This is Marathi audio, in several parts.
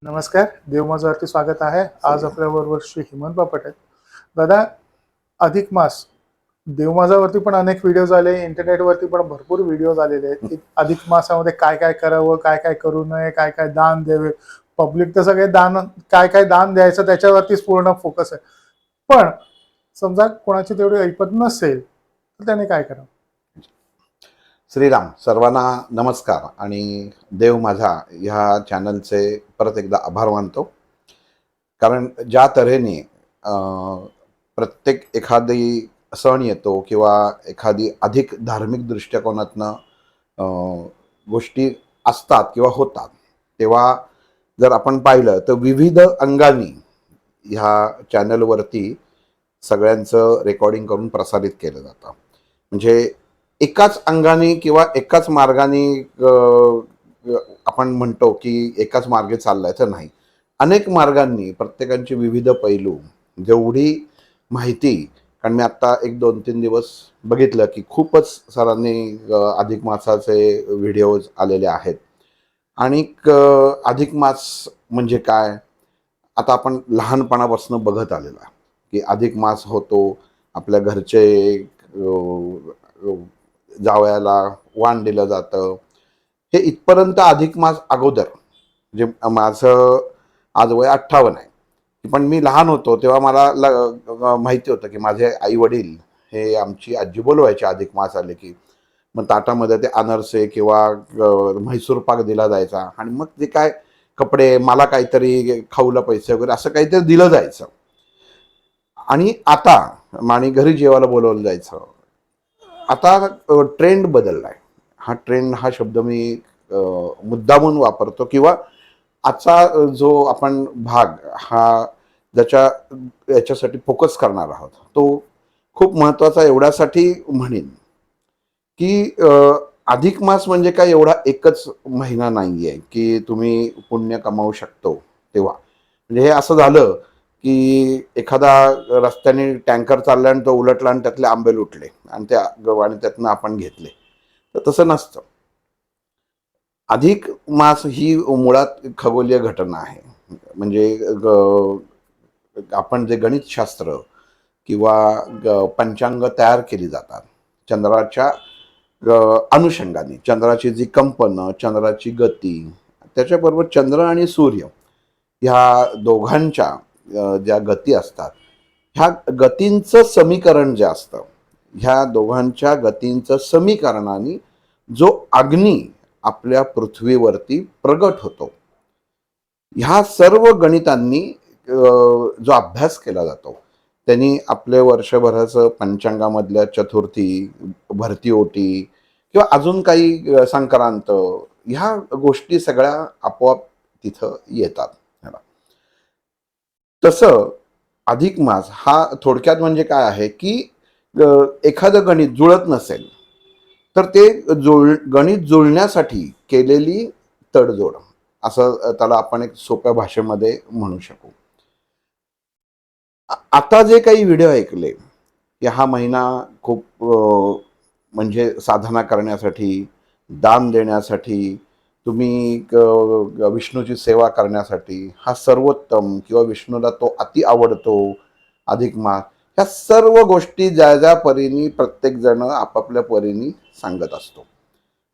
नमस्कार, देवमाजावरती स्वागत आहे. आज आपल्याबरोबर श्री हेमंत बापट आहेत. दादा, अधिक मास देवमाजावरती पण अनेक व्हिडिओज आले, इंटरनेटवरती पण भरपूर व्हिडिओज आलेले आहेत की अधिक मासामध्ये काय काय करावं, काय काय करू नये, काय काय दान द्यावे. पब्लिक तर सगळे दान, काय काय दान द्यायचं त्याच्यावरतीच पूर्ण फोकस आहे. पण समजा कोणाची तेवढी ऐपत नसेल तर त्याने काय करावं? श्रीराम, सर्वांना नमस्कार आणि देव माझा ह्या चॅनलचे परत एकदा आभार मानतो. कारण ज्या तऱ्हेने प्रत्येक एखादी सण येतो किंवा एखादी अधिक धार्मिक दृष्टिकोनातनं गोष्टी असतात किंवा होतात, तेव्हा जर आपण पाहिलं तर विविध अंगांनी ह्या चॅनलवरती सगळ्यांचं रेकॉर्डिंग करून प्रसारित केलं जातं. म्हणजे एकाच अंगाने किंवा एकाच मार्गाने आपण म्हणतो की एकाच मार्गे चाललाय, तर नाही. अनेक मार्गांनी प्रत्येकांचे विविध पैलू, जेवढी माहिती, कारण मी आत्ता एक 2-3 दिवस बघितलं की खूपच सरांनी अधिक मासाचे व्हिडिओज आलेले आहेत. आणि अधिक मास म्हणजे काय, आता आपण लहानपणापासून बघत आलेलो आहे की अधिक मास होतो, आपल्या घरचे जावयाला वाण दिलं जातं. हे इथपर्यंत अधिक मास अगोदर, म्हणजे माझं आज वय 58 आहे, पण मी लहान होतो तेव्हा मला माहिती होतं की माझे आई वडील हे आमची आजी बोलवायची अधिक मास आले की. मग ताटामध्ये ते अनारसे किंवा म्हैसूर पाक दिला जायचा आणि मग जे काय कपडे, मला काहीतरी खाऊला पैसे वगैरे असं काहीतरी दिलं जायचं. आणि आता आणि घरी जेवायला बोलवलं जायचं. आता ट्रेंड बदललाय. हा ट्रेंड हा शब्द मी मुद्दामून वापरतो, किंवा आजचा जो आपण भाग हा याच्यासाठी फोकस करणार आहोत, तो खूप महत्त्वाचा एवढ्यासाठी म्हणेन की अधिक मास म्हणजे काय एवढा एकच महिना नाही आहे की तुम्ही पुण्य कमावू शकतो. तेव्हा म्हणजे हे असं झालं की एखादा रस्त्याने टँकर चालला आणि तो उलटला आणि त्यातले आंबे लुटले आणि त्यातनं आपण घेतले, तर तसं नसतं. अधिक मास ही मुळात खगोलीय घटना आहे. म्हणजे आपण जे गणितशास्त्र किंवा पंचांग तयार केली जातात चंद्राच्या अनुषंगाने, चंद्राची जी कंपनं, चंद्राची गती, त्याच्याबरोबर चंद्र आणि सूर्य ह्या दोघांच्या ज्या गती असतात, ह्या गतींचं समीकरण जे असतं, ह्या दोघांच्या गतींचं समीकरणाने जो अग्नी आपल्या पृथ्वीवरती प्रगट होतो, ह्या सर्व गणितांनी जो अभ्यास केला जातो, त्यांनी आपले वर्षभराचं पंचांगामधल्या चतुर्थी, भरती ओटी किंवा अजून काही संक्रांत, ह्या गोष्टी सगळ्या आपोआप तिथं येतात. तसं अधिक मास हा थोडक्यात म्हणजे काय आहे की एखादं गणित जुळत नसेल तर ते गणित जुळण्यासाठी केलेली तडजोड, असं त्याला आपण एक सोप्या भाषेमध्ये म्हणू शकू. आता जे काही व्हिडिओ ऐकले की हा महिना खूप म्हणजे साधना करण्यासाठी, दान देण्यासाठी, तुम्ही विष्णूची सेवा करण्यासाठी, हा सर्वोत्तम किंवा विष्णूला तो अति आवडतो अधिक मास, ह्या सर्व गोष्टी ज्या ज्या परीने प्रत्येक जण आपापल्या परीने सांगत असतो.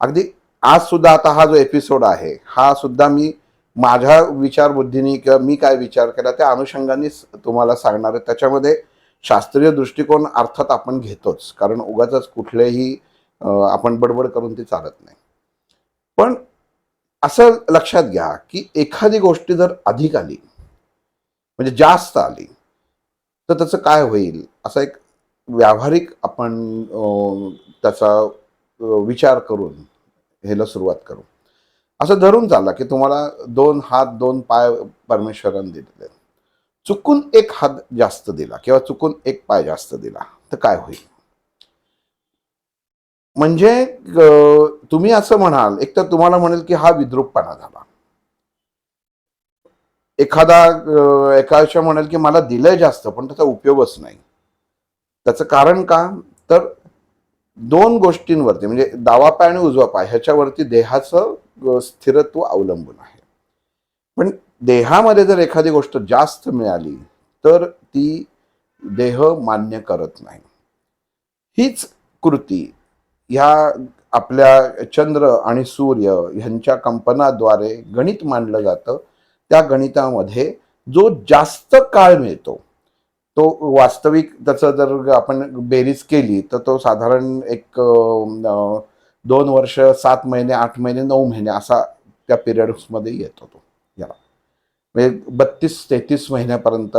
अगदी आज सुद्धा आता हा जो एपिसोड आहे, हा सुद्धा मी माझ्या विचारबुद्धीने किंवा मी काय विचार केला त्या अनुषंगानेच तुम्हाला सांगणार आहे. त्याच्यामध्ये शास्त्रीय दृष्टिकोन अर्थात आपण घेतोच, कारण उगाच कुठलेही आपण बडबड करून ते चालत नाही. पण असं लक्षात घ्या की एखादी गोष्ट जर अधिक आली, म्हणजे जास्त आली, तर त्याचं काय होईल, असा एक व्यावहारिक आपण त्याचा विचार करून ह्याला सुरुवात करू. असं धरून चालला की तुम्हाला 2 हात 2 पाय परमेश्वराने दिलेले, चुकून एक हात जास्त दिला किंवा चुकून एक पाय जास्त दिला, तर काय होईल? म्हणजे तुम्ही असं म्हणाल, एक तर तुम्हाला म्हणेल की हा विद्रूपपणा झाला. एखाद्या म्हणाल की मला दिलंय जास्त पण त्याचा उपयोगच नाही. त्याचं कारण का, तर 2 गोष्टींवरती, म्हणजे डावा पाय आणि उजवा पाय ह्याच्यावरती देहाचं स्थिरत्व अवलंबून आहे. पण देहामध्ये जर एखादी गोष्ट जास्त मिळाली तर ती देह मान्य करत नाही. हीच कृती ह्या आपल्या चंद्र आणि सूर्य ह्यांच्या कंपनाद्वारे गणित मांडलं जातं. त्या गणितामध्ये जो जास्त काळ मिळतो तो वास्तविक त्याचं जर आपण बेरीज केली तर तो साधारण एक 2 वर्ष 7 महिने 8 महिने 9 महिने असा त्या पिरियड्समध्ये येतो तो. याला म्हणजे 32-33 महिन्यापर्यंत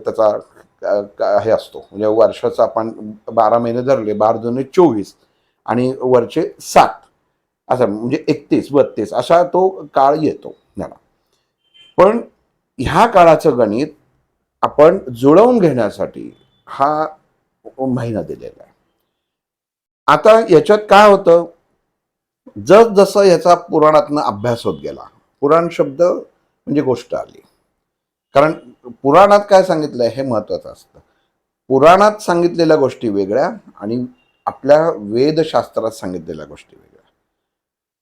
त्याचा हे असतो. म्हणजे वर्षाचा आपण 12 महिने धरले, 12×2 = 24 आणि वरचे 7 असं म्हणजे 31-32 असा तो काळ येतो याला. पण ह्या काळाचं गणित आपण जुळवून घेण्यासाठी हा महिना दिलेला आहे. आता याच्यात काय होतं, जसं याचा पुराणातनं अभ्यास होत गेला, पुराण शब्द म्हणजे गोष्ट आली. कारण पुराणात काय सांगितलंय हे महत्वाचं असतं. पुराणात सांगितलेल्या गोष्टी वेगळ्या आणि आपल्या वेदशास्त्रात सांगितलेल्या गोष्टी वेगळ्या.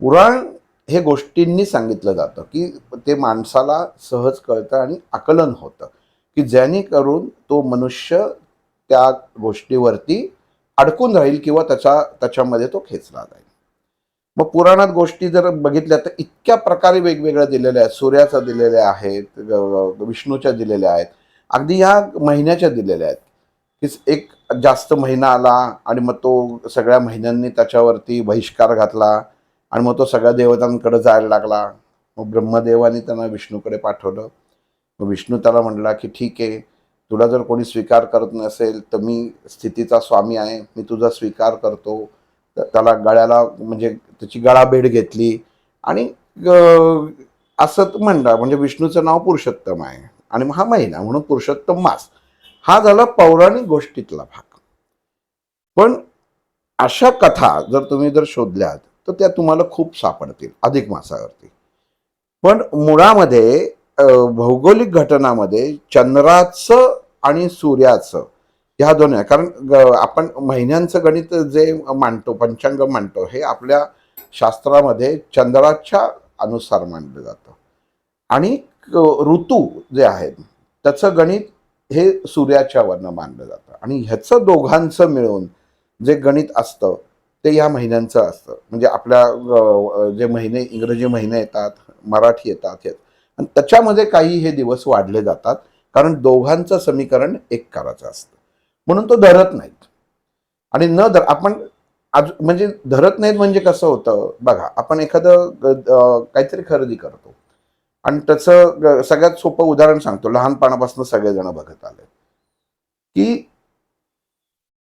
पुराण हे गोष्टींनी सांगितलं जातं की ते माणसाला सहज कळतं आणि आकलन होतं की जेणेकरून तो मनुष्य त्या गोष्टीवरती अडकून राहील किंवा त्याच्यामध्ये तो खेचला जाईल. मग पुराणात गोष्टी जर बघितल्या तर इतक्या प्रकारे वेगवेगळ्या दिलेल्या आहेत. सूर्याच्या दिलेल्या आहेत, विष्णूच्या दिलेल्या आहेत, अगदी ह्या महिन्याच्या दिलेल्या आहेत की एक जास्त महिना आला आणि मग तो सगळ्या महिन्यांनी त्याच्यावरती बहिष्कार घातला आणि मग तो सगळ्या देवतांकडे जायला लागला. मग ब्रह्मदेवाने त्यांना विष्णूकडे पाठवलं. मग विष्णू त्याला म्हणला की ठीक आहे, तुला जर कोणी स्वीकार करत नसेल तर मी स्थितीचा स्वामी आहे, मी तुझा स्वीकार करतो. त्याला गळ्याला म्हणजे त्याची गळाभेट घेतली आणि असं म्हणला. म्हणजे विष्णूचं नाव पुरुषोत्तम आहे आणि हा महिना म्हणून पुरुषोत्तम मास हा झाला पौराणिक गोष्टीतला भाग. पण अशा कथा जर तुम्ही जर शोधल्यात तर त्या तुम्हाला खूप सापडतील अधिक मासावरती. पण मुळामध्ये भौगोलिक घटनामध्ये चंद्राचं आणि सूर्याचं ह्या दोन आहे. कारण आपण महिन्यांचं गणित जे मांडतो, पंचांग मांडतो, हे आपल्या शास्त्रामध्ये चंद्राच्या अनुसार मांडलं जातं आणि ऋतू जे आहेत त्याचं गणित हे सूर्याच्या वरनं मांडलं जातं आणि ह्याचं दोघांचं मिळून जे गणित असतं ते या महिन्यांचं असतं. म्हणजे आपल्या जे महिने इंग्रजी महिने येतात, मराठी येतात आणि त्याच्यामध्ये काही हे दिवस वाढले जातात कारण दोघांचं समीकरण एक करायचं असतं म्हणून तो धरत नाहीत. आणि न धर आपण म्हणजे धरत नाहीत म्हणजे कसं होतं बघा, आपण एखादं काहीतरी खरेदी करतो आणि त्याचं सगळ्यात सोपं उदाहरण सांगतो, लहानपणापासून सगळेजण बघत आले की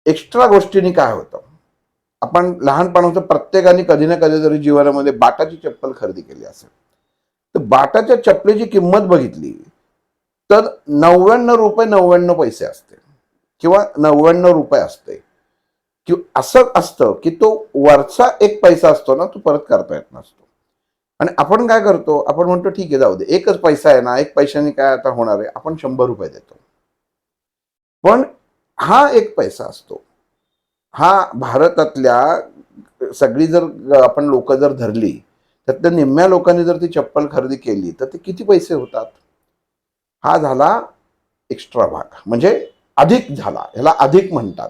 एक्स्ट्रा गोष्टींनी काय होतं. आपण लहानपणाचं प्रत्येकाने कधी ना कधी तरी जीवनामध्ये बाटाची चप्पल खरेदी केली असेल तर बाटाच्या चप्पलीची किंमत बघितली तर 99 रुपये 99 पैसे असते किंवा 99 रुपये असते. किंवा असं असतं की तो वरचा 1 पैसा असतो ना तो परत करता येत नसतो. आणि आपण काय करतो, आपण म्हणतो ठीक आहे जाऊ दे, 1च पैसा आहे ना, 1 पैशाने काय आता होणार आहे, आपण 100 रुपये देतो. पण हा 1 पैसा असतो, हा भारतातल्या सगळी जर आपण लोक जर धरली त्यातल्या निम्म्या लोकांनी जर ती चप्पल खरेदी केली तर ते किती पैसे होतात. हा झाला एक्स्ट्रा भाग, म्हणजे अधिक झाला, ह्याला अधिक म्हणतात.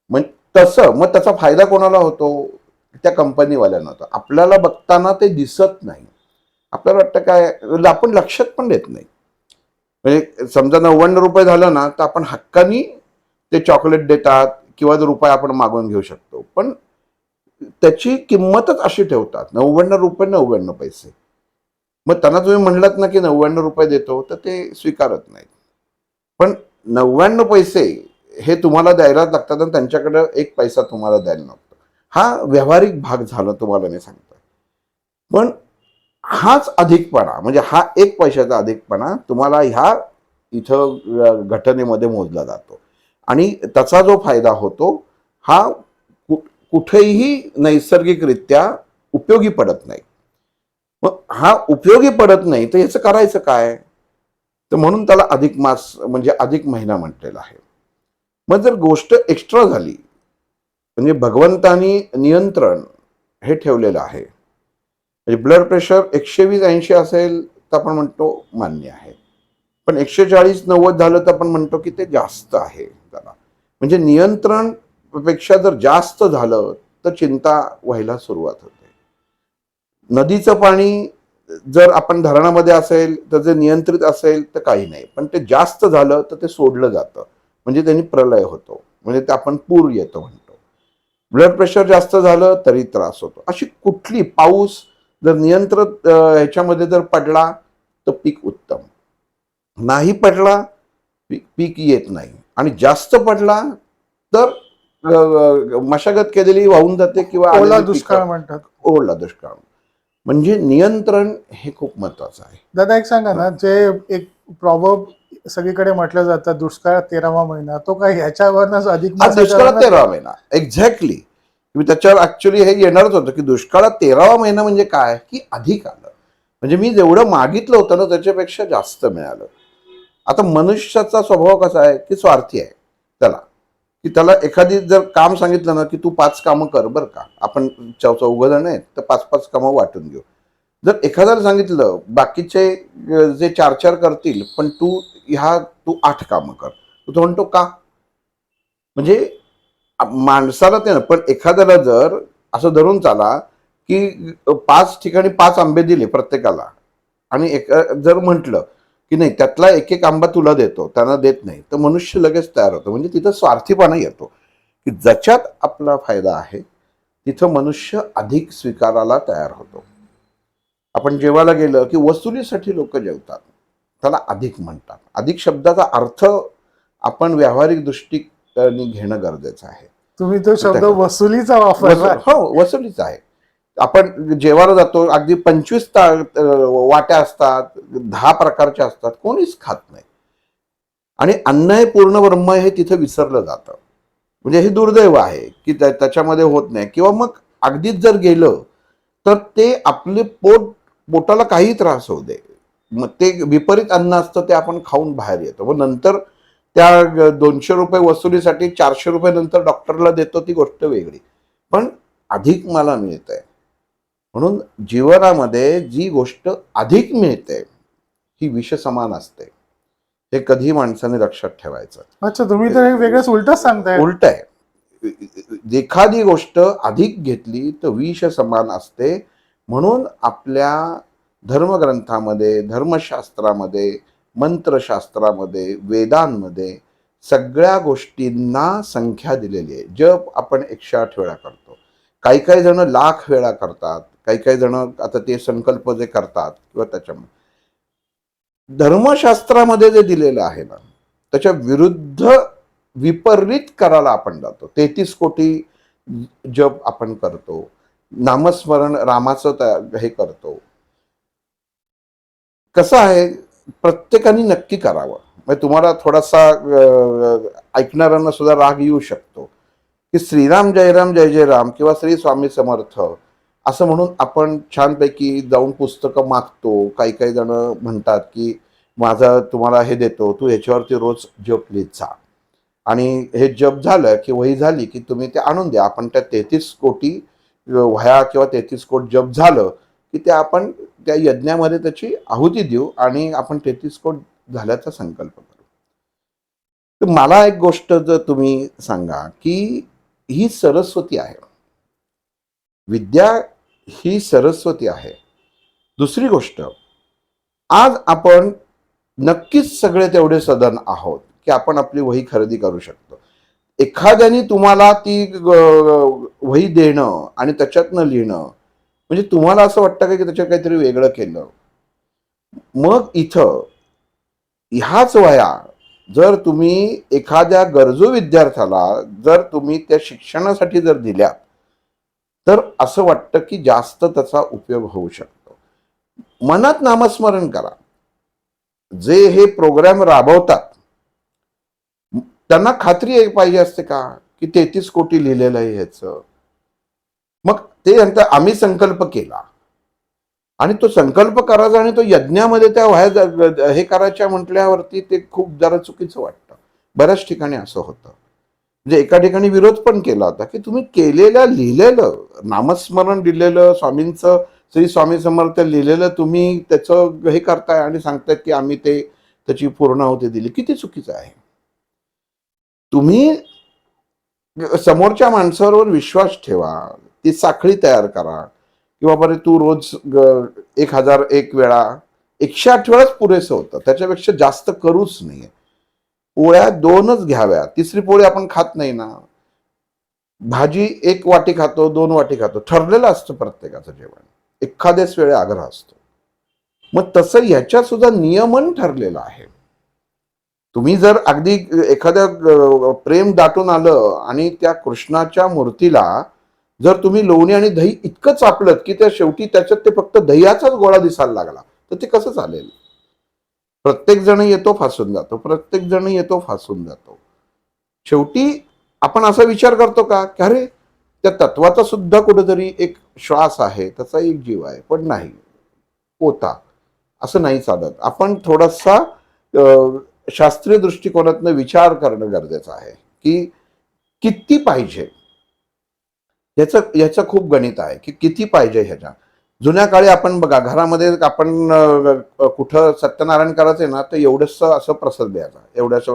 म्हणजे तसं मग त्याचा फायदा कोणाला होतो, त्या कंपनीवाल्यांना होतो. आपल्याला बघताना ते दिसत नाही, आपल्याला वाटतं काय, आपण लक्षात पण देत नाही. म्हणजे समजा 99 रुपये झालं ना तर आपण हक्कानी ते चॉकलेट देतात किंवा रुपये आपण मागून घेऊ शकतो. पण त्याची किंमतच अशी ठेवतात 99 रुपये 99 पैसे. मग त्यांना तुम्ही म्हणलात ना की 99 रुपये देतो तर ते स्वीकारत नाहीत. पण 99 पैसे हे तुम्हाला द्यायला लागतात आणि त्यांच्याकडे 1 पैसा तुम्हाला द्यायला लागतो. हा व्यावहारिक भाग झाला तुम्हाला मी सांगतोय. पण हाच अधिकपणा म्हणजे हा 1 पैशाचा अधिकपणा तुम्हाला ह्या इथं घटनेमध्ये मोजला जातो आणि त्याचा जो फायदा होतो हा कुठेही नैसर्गिकरित्या उपयोगी पडत नाही. मग हा उपयोगी पडत नाही तर याचं करायचं काय, तर म्हणून त्याला अधिक मास म्हणजे अधिक महिना म्हटलेला आहे. मग जर गोष्ट एक्स्ट्रा झाली म्हणजे भगवंतानी नियंत्रण हे ठेवलेलं आहे. म्हणजे ब्लड प्रेशर 120-80 असेल तर आपण म्हणतो मान्य आहे. पण 140-90 झालं तर आपण म्हणतो की ते जास्त आहे त्याला. म्हणजे नियंत्रण पेक्षा जर जास्त झालं तर चिंता व्हायला सुरुवात होते. नदीचं पाणी जर आपण धरणामध्ये असेल तर जे नियंत्रित असेल तर काही नाही, पण ते जास्त झालं तर ते सोडलं जातं, म्हणजे त्यांनी प्रलय होतो, म्हणजे ते आपण पूर येतो म्हणतो. ब्लड प्रेशर जास्त झालं तरी त्रास होतो. अशी कुठली पाऊस जर नियंत्रित ह्याच्यामध्ये जर पडला तर पीक उत्तम, नाही पडला पीक येत नाही, आणि जास्त पडला तर मशागत केलेली वाहून जाते किंवा ओला आलेली दुष्काळ पिकं म्हणतात. ओला दुष्काळ. म्हणजे नियंत्रण हे खूप महत्वाचं आहे. दादा एक सांगा ना, जे एक प्रॉवर्ब सगळीकडे म्हटलं जातं, दुष्काळ 13वा महिना, तो काय ह्याच्यावरच अधिक हा मासाच्या दुष्काळात वरनं- 13वा महिना एक्झॅक्टली. मी त्याच्यावर ऍक्च्युली हे येणारच होतं की दुष्काळात 13वा महिना म्हणजे काय, की अधिक आलं. म्हणजे मी जेवढं मागितलं होतं ना त्याच्यापेक्षा जास्त मिळालं. आता मनुष्याचा स्वभाव कसा आहे की स्वार्थी आहे. त्याला एखादी जर काम सांगितलं ना की तू 5 कामं कर बरं का, आपण 14 आहेत तर 5-5 कामं वाटून घेऊ. जर एखाद्याला सांगितलं बाकीचे जे 4-4 करतील पण तू 8 कामं कर, तो म्हणतो का? म्हणजे माणसाला ते ना, पण एखाद्याला जर असं धरून चाला की 5 ठिकाणी 5 आंबे दिले प्रत्येकाला, आणि जर म्हटलं की नाही त्यातला एक एक आंबा तुला देतो, त्यांना देत नाही, तर मनुष्य लगेच तयार होतो. म्हणजे तिथं स्वार्थीपणा येतो की ज्याच्यात आपला फायदा आहे तिथं मनुष्य अधिक स्वीकारायला तयार होतो. आपण जेवायला गेलं की वसुलीसाठी लोक जेवतात, त्याला अधिक म्हणतात. अधिक शब्दाचा अर्थ आपण व्यावहारिक दृष्टीने घेणं गरजेचं आहे. तुम्ही तो शब्द वसुलीचा वापरला. हो, वसुलीच आहे. आपण जेवायला जातो, अगदी 25 वाट्या असतात, 10 प्रकारच्या असतात, कोणीच खात नाही. आणि अन्न हे पूर्ण ब्रह्म हे तिथं विसरलं जातं. म्हणजे हे दुर्दैव आहे की त्याच्यामध्ये होत नाही. किंवा मग अगदीच जर गेलं तर ते आपले पोटाला काही त्रास होऊ दे, मग ते विपरीत अन्न असतं ते आपण खाऊन बाहेर येतो. मग नंतर त्या 200 रुपये वसुलीसाठी 400 रुपये नंतर डॉक्टरला देतो, ती गोष्ट वेगळी. पण अधिक मला मिळतंय म्हणून जीवनामध्ये जी गोष्ट अधिक मिळते ही विष समान असते, हे कधी माणसाने लक्षात ठेवायचं. अच्छा, तुम्ही तर हे वेगळंच उलटच सांगताय. उलट आहे. एखादी गोष्ट अधिक घेतली तर विष समान असते. म्हणून आपल्या धर्मग्रंथामध्ये, धर्मशास्त्रामध्ये, मंत्रशास्त्रामध्ये, वेदांमध्ये सगळ्या गोष्टींना संख्या दिलेली आहे. जप आपण 108 वेळा करतो, काही काही जण लाख वेळा करतात, काही काही जण आता ते संकल्प जे करतात किंवा त्याच्यामध्ये धर्मशास्त्रामध्ये जे दिलेलं आहे ना त्याच्या विरुद्ध विपरीत करायला आपण जातो. 33 कोटी जप आपण करतो, नामस्मरण रामाचं हे करतो. कसं आहे, प्रत्येकाने नक्की करावं. म्हणजे तुम्हाला थोडासा ऐकणाऱ्यांना सुद्धा राग येऊ शकतो की श्रीराम जय जय राम किंवा श्री स्वामी समर्थ असं म्हणून आपण छानपैकी जाऊन पुस्तकं मागतो. काही काही जण म्हणतात की माझा तुम्हाला हे देतो, तू ह्याच्यावरती रोज जप लिहित जा, आणि हे जप झालं की वही झाली की तुम्ही ते आणून द्या, आपण त्या 33 कोटी वह्या किंवा 33 कोट जप झालं की ते आपण त्या यज्ञामध्ये त्याची आहुती देऊ आणि आपण 33 कोट झाल्याचा संकल्प करू. तर मला एक गोष्ट जर तुम्ही सांगा की ही सरस्वती आहे, विद्या ही सरस्वती आहे. दुसरी गोष्ट, आज आपण नक्कीच सगळे तेवढे सधन आहोत की आपण आपली वही खरेदी करू शकतो. एखाद्याने तुम्हाला ती वही देणं आणि त्याच्यातनं लिहिणं म्हणजे तुम्हाला असं वाटतं का की त्याच्यात काहीतरी वेगळं केलं. मग इथं ह्याच वया जर तुम्ही एखाद्या गरजू विद्यार्थ्याला जर तुम्ही त्या शिक्षणासाठी जर दिल्या तर असं वाटतं की जास्त त्याचा उपयोग होऊ शकतो. मनात नामस्मरण करा. जे हे प्रोग्राम राबवतात त्यांना खात्री पाहिजे असते का की 33 कोटी लिहिलेलं आहे ह्याचं. मग ते नंतर आम्ही संकल्प केला आणि तो संकल्प करायचा आणि तो यज्ञामध्ये त्या व्हायचा हे करायच्या म्हटल्यावरती ते खूप जरा चुकीचं वाटतं. बऱ्याच ठिकाणी असं होतं. म्हणजे एका ठिकाणी विरोध पण केला होता की तुम्ही केलेलं लिहिलेलं नामस्मरण दिलेलं स्वामींचं श्री स्वामी समर्थ लिहिलेलं तुम्ही त्याचं हे करताय आणि सांगतायत की आम्ही त्याची पूर्णाहुती दिली. किती चुकीचं आहे. तुम्ही समोरच्या माणसावर विश्वास ठेवा, ती साखळी तयार करा किंवा बरे तू रोज 1001 वेळा 108 वेळाच पुरेसं होतं, त्याच्यापेक्षा जास्त करूच नाही. पोळ्या 2च घ्याव्या, तिसरी पोळी आपण खात नाही ना. भाजी 1 वाटी खातो, 2 वाटी खातो, ठरलेलं असतं प्रत्येकाचं जेवण. एखाद्याच वेळी आग्रह असतो. मग तसं ह्याच्यात सुद्धा नियमन ठरलेलं आहे. तुम्ही जर अगदी एखाद्या प्रेम दाटून आलं आणि त्या कृष्णाच्या मूर्तीला जर तुम्ही लोणी आणि दही इतकं चापलत की त्या शेवटी त्याच्यात ते फक्त दह्याचाच गोळा दिसायला लागला, तर ते कसं चालेल? प्रत्येक जण येतो फासून जातो, प्रत्येक जण येतो फासून जातो. शेवटी आपण असा विचार करतो का की अरे त्या तत्वाचा सुद्धा कुठेतरी एक श्वास आहे, त्याचा एक जीव आहे, पण नाही होता असं नाही चालत. आपण थोडासा शास्त्रीय दृष्टिकोनातनं विचार करणं गरजेचं आहे की किती पाहिजे. याचं खूप गणित आहे की किती पाहिजे ह्याच्या. जुन्या काळी आपण बघा घरामध्ये आपण कुठं सत्यनारायण करायचे ना तर एवढंच असं प्रसाद द्यायचा, एवढ्याच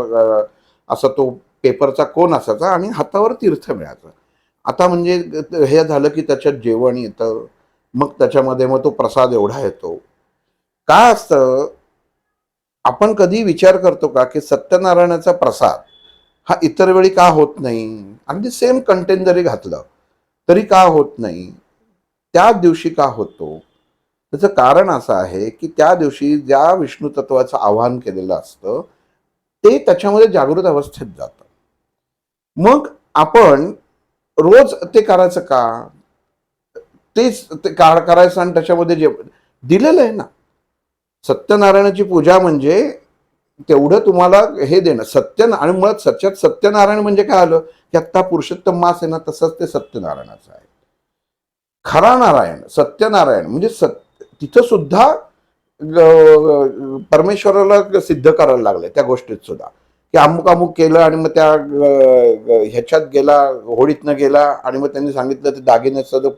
असा तो पेपरचा कोण असायचा आणि हातावर तीर्थ मिळायचं. आता म्हणजे हे झालं की त्याच्यात जेवण येतं, मग त्याच्यामध्ये मग तो प्रसाद एवढा येतो. काय असतं, आपण कधी विचार करतो का की सत्यनारायणाचा प्रसाद हा इतर वेळी का होत नाही? अगदी सेम कंटेन जरी घातलं तरी का होत नाही? त्या दिवशी का होतो? त्याचं कारण असं आहे की त्या दिवशी ज्या विष्णू तत्वाचं आवाहन केलेलं असतं ते त्याच्यामध्ये जागृत अवस्थेत जातं. मग आपण रोज ते करायचं का? तेच ते करायचं आणि त्याच्यामध्ये जे दिलेलं आहे ना. सत्यनारायणाची पूजा म्हणजे तेवढं तुम्हाला हे देणं सत्य. आणि मुळात सत्यात सत्यनारायण म्हणजे काय आलं की आत्ता पुरुषोत्तम मास आहे ना, तसंच ते सत्यनारायणाचं आहे. खरा नारायण सत्यनारायण म्हणजे तिथं सुद्धा परमेश्वराला सिद्ध करायला लागले त्या गोष्टीत सुद्धा की अमुक अमुक केलं आणि मग त्या ह्याच्यात गेला, होळीतनं गेला आणि मग त्यांनी सांगितलं ते दागिन्याचा जो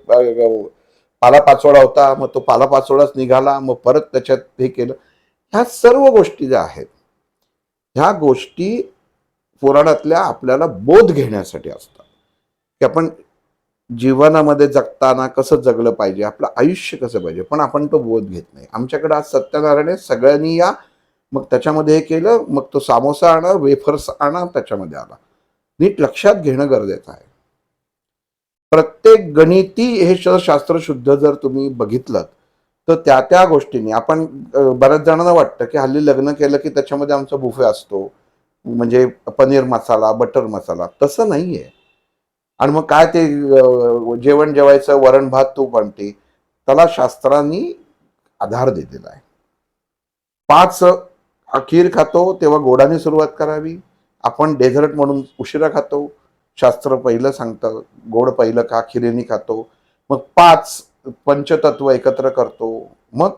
पालापाचोळा होता, मग तो पालापाचोळाच निघाला, मग परत त्याच्यात हे केलं. ह्या सर्व गोष्टी ज्या आहेत ह्या गोष्टी पुराणातल्या आपल्याला बोध घेण्यासाठी असतात की आपण जीवनामध्ये जगताना कसं जगलं पाहिजे, आपलं आयुष्य कसं पाहिजे, पण आपण तो बोध घेत नाही. आमच्याकडे आज सत्यनारायण आहे, सगळ्यांनी या, मग त्याच्यामध्ये हे केलं, मग तो सामोसा आणा, वेफर्स आणा, त्याच्यामध्ये आला. नीट लक्षात घेणं गरजेचं आहे. प्रत्येक गणिती हे शास्त्र शुद्ध जर तुम्ही बघितलं तर त्या त्या गोष्टींनी आपण बऱ्याच जणांना वाटतं की हल्ली लग्न केलं की त्याच्यामध्ये आमचा बुफे असतो, म्हणजे पनीर मसाला, बटर मसाला. तसं नाहीये. आणि मग काय ते जेवण जेवायचं, वरण भात तूप आमटी, त्याला शास्त्रांनी आधार दिलेला आहे. 5 खीर खातो तेव्हा गोडाने सुरुवात करावी. आपण डेझर्ट म्हणून उशिरा खातो. शास्त्र पहिलं सांगतं गोड पहिलं खा, खिरेनी खातो. मग 5 पंचतत्व एकत्र करतो. मग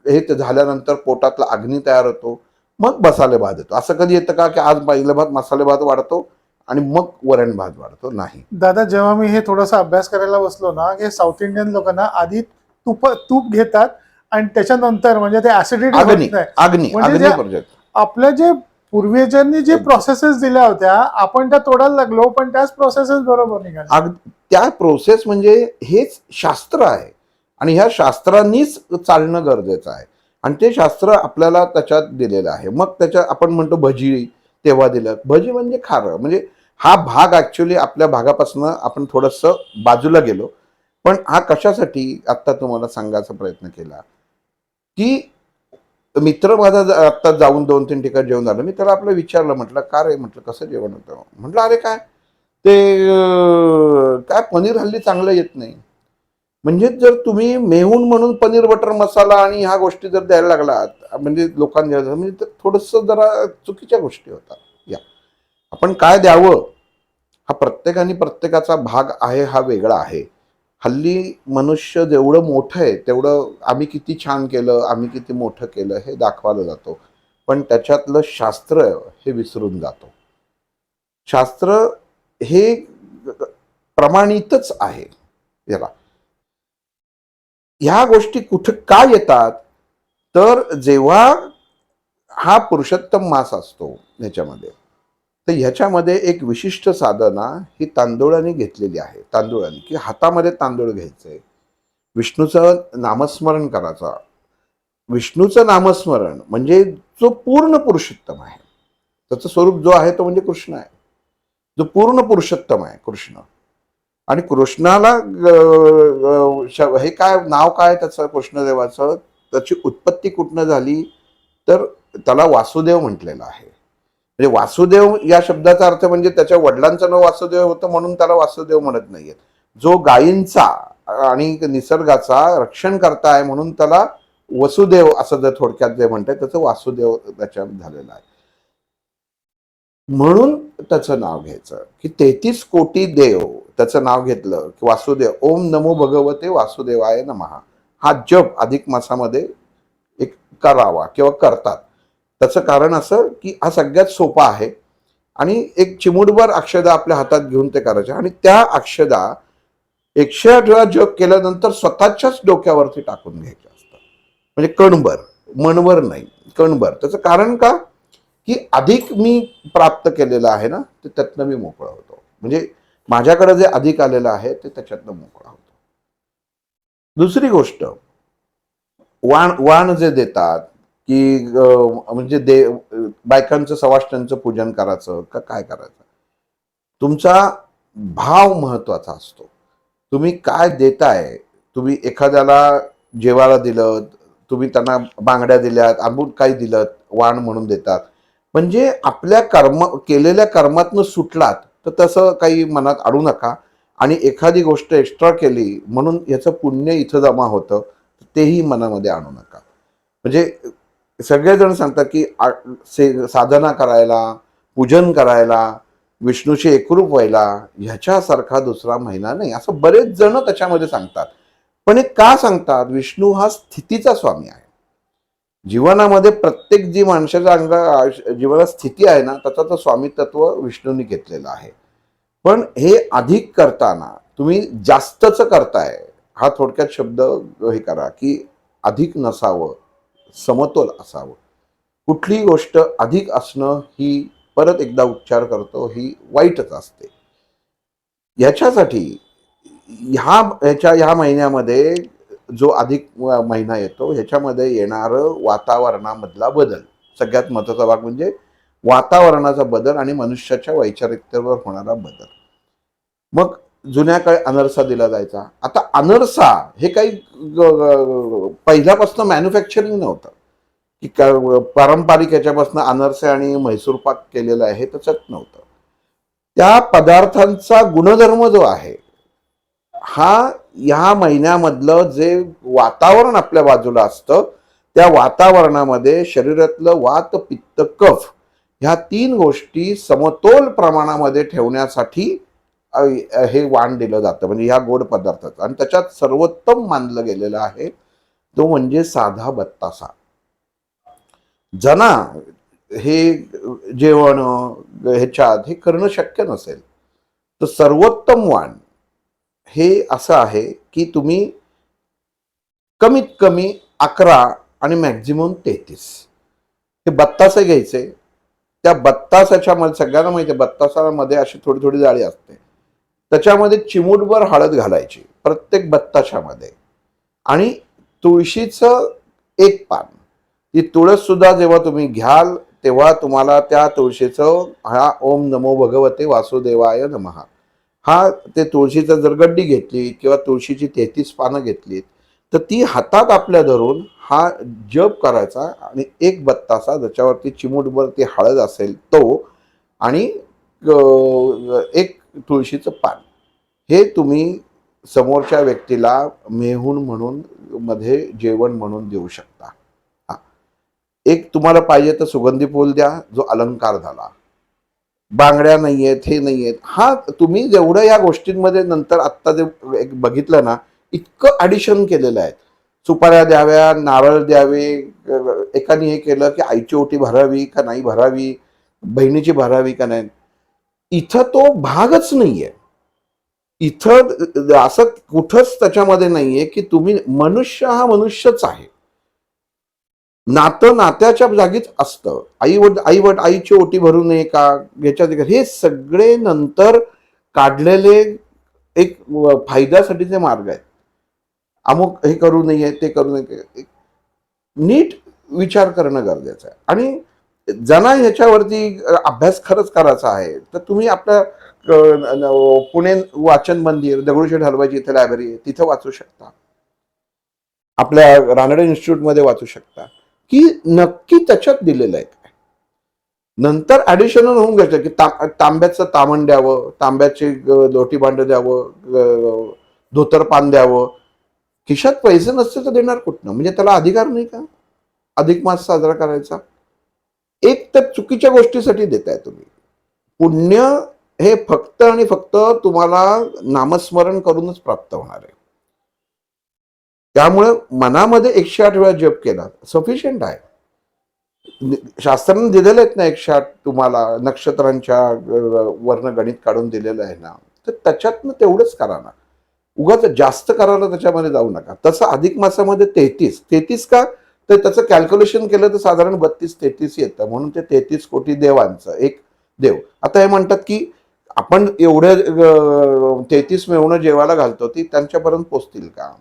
हे झाल्यानंतर पोटातला अग्नी तयार होतो. मग मसाले भात येतो. असं कधी येतं का की आज पहिलं भात मसाले भात वाढतो आणि मग वरण भात वाढतो? नाही. दादा, जेव्हा मी हे थोडासा अभ्यास करायला बसलो ना, हे साऊथ इंडियन लोकांना आधी तूप घेतात आणि त्याच्यानंतर म्हणजे ते ऍसिडिटी होत नाही. म्हणजे जे आपल्या जे पूर्वजांनी जे प्रोसेसेस दिल्या होत्या आपण त्या तोडायला लागलो, पण त्याच प्रोसेसेस बरोबर निघाल्या. त्या प्रोसेस म्हणजे हेच शास्त्र आहे आणि ह्या शास्त्रांनीच चालणं गरजेचं आहे आणि ते शास्त्र आपल्याला त्याच्यात दिलेलं आहे. मग त्याच्यात आपण म्हणतो भजी तेव्हा दिलं. भजी म्हणजे खारं, म्हणजे हा भाग ऍक्च्युली आपल्या भागापासून आपण थोडस बाजूला गेलो. पण हा कशासाठी आता तुम्हाला सांगायचा प्रयत्न केला की मित्र माझा आता जाऊन 2-3 ठिकाणी जेवण झालं. मी त्याला आपलं विचारलं, म्हटलं का रे, म्हटलं कसं जेवण होतं? म्हटलं अरे काय ते काय पनीर हल्ली चांगलं येत नाही. म्हणजे जर तुम्ही मेहून म्हणून पनीर बटर मसाला आणि ह्या गोष्टी जर द्यायला लागलात म्हणजे लोकांना म्हणजे थोडस जरा चुकीच्या गोष्टी होतात. या आपण काय द्यावं हा प्रत्येकाने प्रत्येकाचा भाग आहे, हा वेगळा आहे. हल्ली मनुष्य जेवढं मोठं आहे तेवढं आम्ही किती छान केलं, आम्ही किती मोठं केलं हे दाखवायला जातो, पण त्याच्यातलं शास्त्र हे विसरून जातो. शास्त्र हे प्रमाणितच आहे याला. ह्या गोष्टी कुठं का येतात, तर जेव्हा हा पुरुषोत्तम मास असतो ह्याच्यामध्ये, तर ह्याच्यामध्ये एक विशिष्ट साधना ही तांदूळाने घेतलेली आहे. तांदूळाने की हातामध्ये तांदूळ घ्यायचे, विष्णूचं नामस्मरण करायचं. विष्णूचं नामस्मरण म्हणजे जो पूर्ण पुरुषोत्तम आहे, त्याचं स्वरूप जो आहे तो म्हणजे कृष्ण आहे, जो पूर्ण पुरुषोत्तम आहे कृष्ण. आणि कृष्णाला हे काय नाव काय त्याचं कृष्णदेवाचं, त्याची उत्पत्ती कुठनं झाली, तर त्याला वासुदेव म्हटलेलं आहे. म्हणजे वासुदेव या शब्दाचा अर्थ म्हणजे त्याच्या वडिलांचं नाव वासुदेव होतं म्हणून त्याला वासुदेव म्हणत नाहीये. जो गायींचा आणि निसर्गाचा रक्षण करता आहे म्हणून त्याला वसुदेव असं जर थोडक्यात जे म्हणतात त्याचं वासुदेव त्याच्यात झालेलं आहे. म्हणून त्याचं नाव घ्यायचं की 33 कोटी देव त्याचं नाव घेतलं की वासुदेव. ओम नमो भगवते वासुदेवाय नमः हा जप अधिक मासामध्ये एक करावा किंवा करतात. त्याचं कारण असं की हा सगळ्यात सोपा आहे आणि एक चिमुटभर अक्षदा आपल्या हातात घेऊन ते करायचे आणि त्या अक्षदा 108 वेळा जप केल्यानंतर स्वतःच्याच डोक्यावरती टाकून घ्यायच्या असतात. म्हणजे कणभर, मनभर नाही, कणभर. त्याचं कारण का, की अधिक मी प्राप्त केलेलं आहे ना, ते त्यातनं मी मोकळा होतो. म्हणजे माझ्याकडे जे अधिक आलेलं आहे ते त्याच्यातनं मोकळा होतो. दुसरी गोष्ट, वाण वाण जे देतात की म्हणजे बायकांचं सवाष्ण्यांचं पूजन करायचं का काय करायचं, तुमचा भाव महत्वाचा असतो. तुम्ही काय देताय, तुम्ही एखाद्याला जेवायला दिलं, तुम्ही त्यांना बांगड्या दिल्यात, अमुक काही दिलं, वाण म्हणून देतात, म्हणजे आपल्या केलेल्या कर्मातनं सुटलात तर तसं काही मनात आणू नका. आणि एखादी गोष्ट एक्स्ट्रा केली म्हणून याचं पुण्य इथं जमा होतं तेही मनामध्ये आणू नका. म्हणजे सगळेजण सांगतात की साधना करायला, पूजन करायला, विष्णूशी एकरूप व्हायला ह्याच्यासारखा दुसरा महिना नाही, असं बरेच जण त्याच्यामध्ये सांगतात. पण हे का सांगतात, विष्णू हा स्थितीचा स्वामी आहे. जीवनामध्ये प्रत्येक जी माणसाच्या जीवनात स्थिती आहे ना, त्याचा तर स्वामित्व विष्णूंनी घेतलेलं आहे. पण हे अधिक करताना तुम्ही जास्तच करताय, हा थोडक्यात शब्द हे करा की अधिक नसावं, समतोल असावं. कुठलीही गोष्ट अधिक असणं ही, परत एकदा उच्चार करतो, ही वाईटच असते. याच्यासाठी ह्या महिन्यामध्ये जो अधिक महिना येतो ह्याच्यामध्ये येणारं वातावरणामधला बदल, सगळ्यात महत्वाचा भाग म्हणजे वातावरणाचा बदल आणि मनुष्याच्या वैचारिकतेवर होणारा बदल. मग जुन्या काळी अनरसा दिला जायचा. आता अनरसा हे काही पहिल्यापासून मॅन्युफॅक्चरिंग नव्हतं की पारंपरिक याच्यापासून अनरसे आणि म्हैसूर पाक केलेला आहे त्याच्यात नव्हतं. त्या पदार्थांचा गुणधर्म जो आहे हा ह्या महिन्यामधलं जे वातावरण आपल्या बाजूला असतं त्या वातावरणामध्ये शरीरातलं वात पित्त कफ ह्या 3 गोष्टी समतोल प्रमाणामध्ये ठेवण्यासाठी हे वाण दिलं जातं, म्हणजे ह्या गोड पदार्थाचं. आणि त्याच्यात सर्वोत्तम मानलं गेलेलं आहे तो म्हणजे साधा बत्तासा. जना हे जेवण ह्याच्यात हे करणं शक्य नसेल तर सर्वोत्तम वाण हे असं आहे की तुम्ही कमीत कमी 11 आणि मॅक्झिमम 33 हे बत्तासे घ्यायचे. त्या बत्तासाच्या मध्ये सगळ्यांना माहिती आहे बत्तासामध्ये अशी थोडी थोडी जाळी असते, त्याच्यामध्ये चिमूटभर हळद घालायची प्रत्येक बत्ताशामध्ये. आणि तुळशीचं एक पान, ती तुळस सुद्धा जेव्हा तुम्ही घ्याल तेव्हा तुम्हाला त्या तुळशीचं हा ओम नमो भगवते वासुदेवाय नमः हा ते तुळशीचं जर गड्डी घेतली किंवा तुळशीची 33 पानं घेतलीत तर ती हातात आपल्या धरून हा जप करायचा आणि एक बत्तासा ज्याच्यावरती चिमूटभर ती हळद असेल तो आणि एक तुळशीचं पान हे तुम्ही समोरच्या व्यक्तीला मेहून म्हणून मध्ये जेवण म्हणून देऊ शकता. एक तुम्हाला पाहिजे तर सुगंधी फूल द्या जो अलंकार झाला. बांगड्या नाहीयेत, हे नाहीयेत, हा तुम्ही जेवढं या गोष्टींमध्ये नंतर आत्ता जे एक बघितलं ना इतकं ॲडिशन केलेलं आहे. सुपाऱ्या द्याव्या, नारळ द्यावे, एकाने हे केलं की आईची ओटी भरावी का नाही भरावी, बहिणीची भरावी का नाही, इथं तो भागच नाहीये. इथं असं कुठंच त्याच्यामध्ये नाहीये की तुम्ही मनुष्य हा मनुष्यच आहे. नातं नात्याच्या जागीच असतं. आईची ओटी भरू नये का, याच्यात हे सगळे नंतर काढलेले एक फायद्यासाठीचे मार्ग आहेत. अमुक हे करू नये, ते करू नये. नीट विचार करणं गरजेचं आहे. आणि ज्यांना ह्याच्यावरती अभ्यास खरंच करायचा आहे तर तुम्ही आपल्या पुणे वाचन मंदिर, दगडूशेठ हलवाई इथे लायब्ररी आहे, तिथं वाचू शकता. आपल्या रानडे इन्स्टिट्यूटमध्ये वाचू शकता की नक्की त्याच्यात दिलेलं आहे काय. नंतर ऍडिशनल होऊन घ्यायचं की तांब्याचं तामण द्यावं, तांब्याचे लोटी भांड द्यावं, धोतरपान द्यावं. खिशात पैसे नसतील तर देणार कुठनं? म्हणजे त्याला अधिकार नाही का अधिक मास साजरा करायचा? एक तर चुकीच्या गोष्टीसाठी देताय तुम्ही. पुण्य हे फक्त आणि फक्त तुम्हाला नामस्मरण करूनच प्राप्त होणार आहे. त्यामुळे मनामध्ये 108 वेळा जप केला सफिशियंट आहे. शास्त्राने दिलेले आहेत ना 108 तुम्हाला नक्षत्रांच्या वर्ण गणित काढून दिलेलं आहे ना, तर त्याच्यातनं तेवढंच करा ना. उगाच जास्त करायला त्याच्यामध्ये जाऊ नका. तसं अधिक मासामध्ये 33 का, तर त्याचं कॅल्क्युलेशन केलं तर साधारण 32-33 येतं. म्हणून ते 33 कोटी देवांचं एक देव. आता हे म्हणतात की आपण एवढे 33 मेवणं जेवायला घालतो ती त्यांच्यापर्यंत पोचतील का?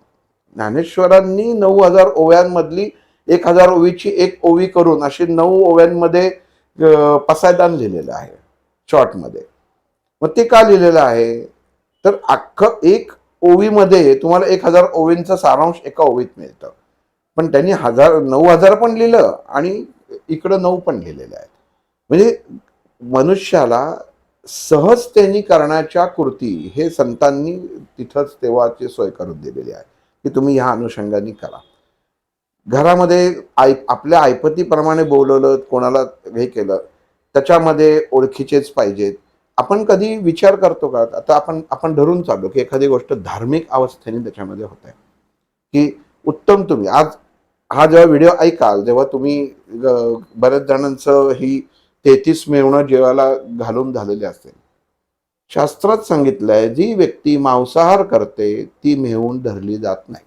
ज्ञानेश्वरांनी 9000 ओव्यांमधली 1000 ओवीची एक ओवी करून अशी 9 ओव्यांमध्ये पसायदान लिहिलेलं आहे शॉर्टमध्ये. मग ते का लिहिलेलं आहे? तर अख्खं एक ओवीमध्ये तुम्हाला 1000 ओवींचा सारांश एका ओवीत मिळतं. पण त्यांनी 9000 पण लिहिलं आणि इकडं 9 पण लिहिलेलं आहे. म्हणजे मनुष्याला सहजतेने करण्याच्या कृती हे संतांनी तिथंच तेव्हाची सोय करून दिलेली आहे की तुम्ही ह्या अनुषंगाने करा. घरामध्ये आपल्या ऐपतीप्रमाणे बोलवलं, कोणाला हे केलं, त्याच्यामध्ये ओळखीचेच पाहिजेत. आपण कधी विचार करतो का? आता आपण धरून चाललो की एखादी गोष्ट धार्मिक अवस्थेने त्याच्यामध्ये होत आहे की उत्तम. तुम्ही आज हा जेव्हा व्हिडिओ ऐकाल तेव्हा तुम्ही बऱ्याच जणांचं ही 33 मेवणं जेवायला घालून झालेली असेल. शास्त्रात सांगितलंय जी व्यक्ती मांसाहार करते ती मेहून धरली जात नाही.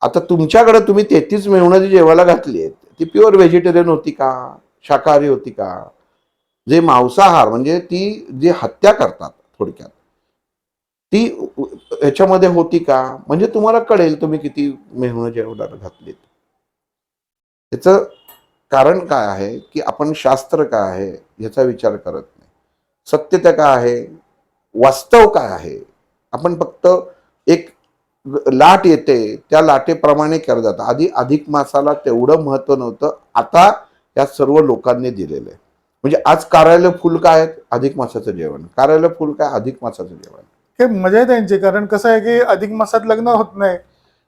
आता तुमच्याकडे तुम्ही 33 मेवणं जी जेवायला घातली आहेत ती प्युअर व्हेजिटेरियन होती का, शाकाहारी होती का? जे मांसाहार म्हणजे ती जी हत्या करतात थोडक्यात ती ह्याच्यामध्ये होती का? म्हणजे तुम्हाला कळेल तुम्ही किती मेहणं जेवणाला घातलीत. त्याचं कारण काय आहे की आपण शास्त्र काय आहे याचा विचार करत नाही. सत्यता काय आहे, वास्तव काय आहे. आपण फक्त एक लाट येते त्या लाटेप्रमाणे केलं जातं. आधी अधिक मासाला तेवढं महत्व नव्हतं, आता या सर्व लोकांनी दिलेलं आहे. म्हणजे आज कार्यालय फुल काय आहेत? अधिक मासाचं जेवण. कार्यालय फुल काय? अधिक मासाचं जेवण. हे मजा आहे त्यांची. कारण कसं आहे की अधिक मासात लग्न होत नाही,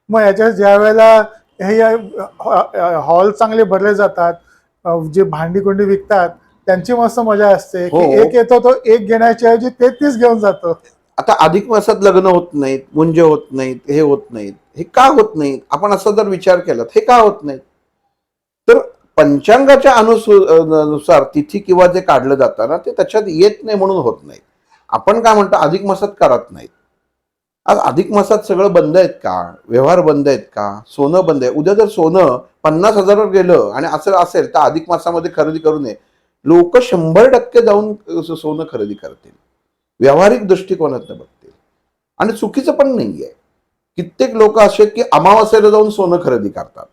मग याच्या ज्या वेळेला हे हॉल चांगले भरले जातात, जे भांडी कोंडी विकतात त्यांची मस्त मजा असते की एक येतो तो एक घेण्याच्या ऐवजी 33 घेऊन जातो. आता अधिक मासात लग्न होत नाहीत, मुंजे होत नाहीत, हे होत नाहीत. हे का होत नाहीत? आपण असा जर विचार केला हे का होत नाहीत? तर पंचांगाच्या नुसार तिथी किंवा जे काढलं जातं ना ते त्याच्यात येत नाही म्हणून होत नाही. आपण काय म्हणतो अधिक मासात करत नाहीत. आज अधिक मासात सगळं बंद आहेत का? व्यवहार बंद आहेत का? सोनं बंद आहे. उद्या जर सोनं 50,000वर गेलं आणि असं असेल तर अधिक मासामध्ये खरेदी करू नये. लोक 100% जाऊन सोनं खरेदी करतील. व्यावहारिक दृष्टिकोनातून बघतील. आणि चुकीचं पण नाहीये. कित्येक लोक असे की अमावास्येला जाऊन सोनं खरेदी करतात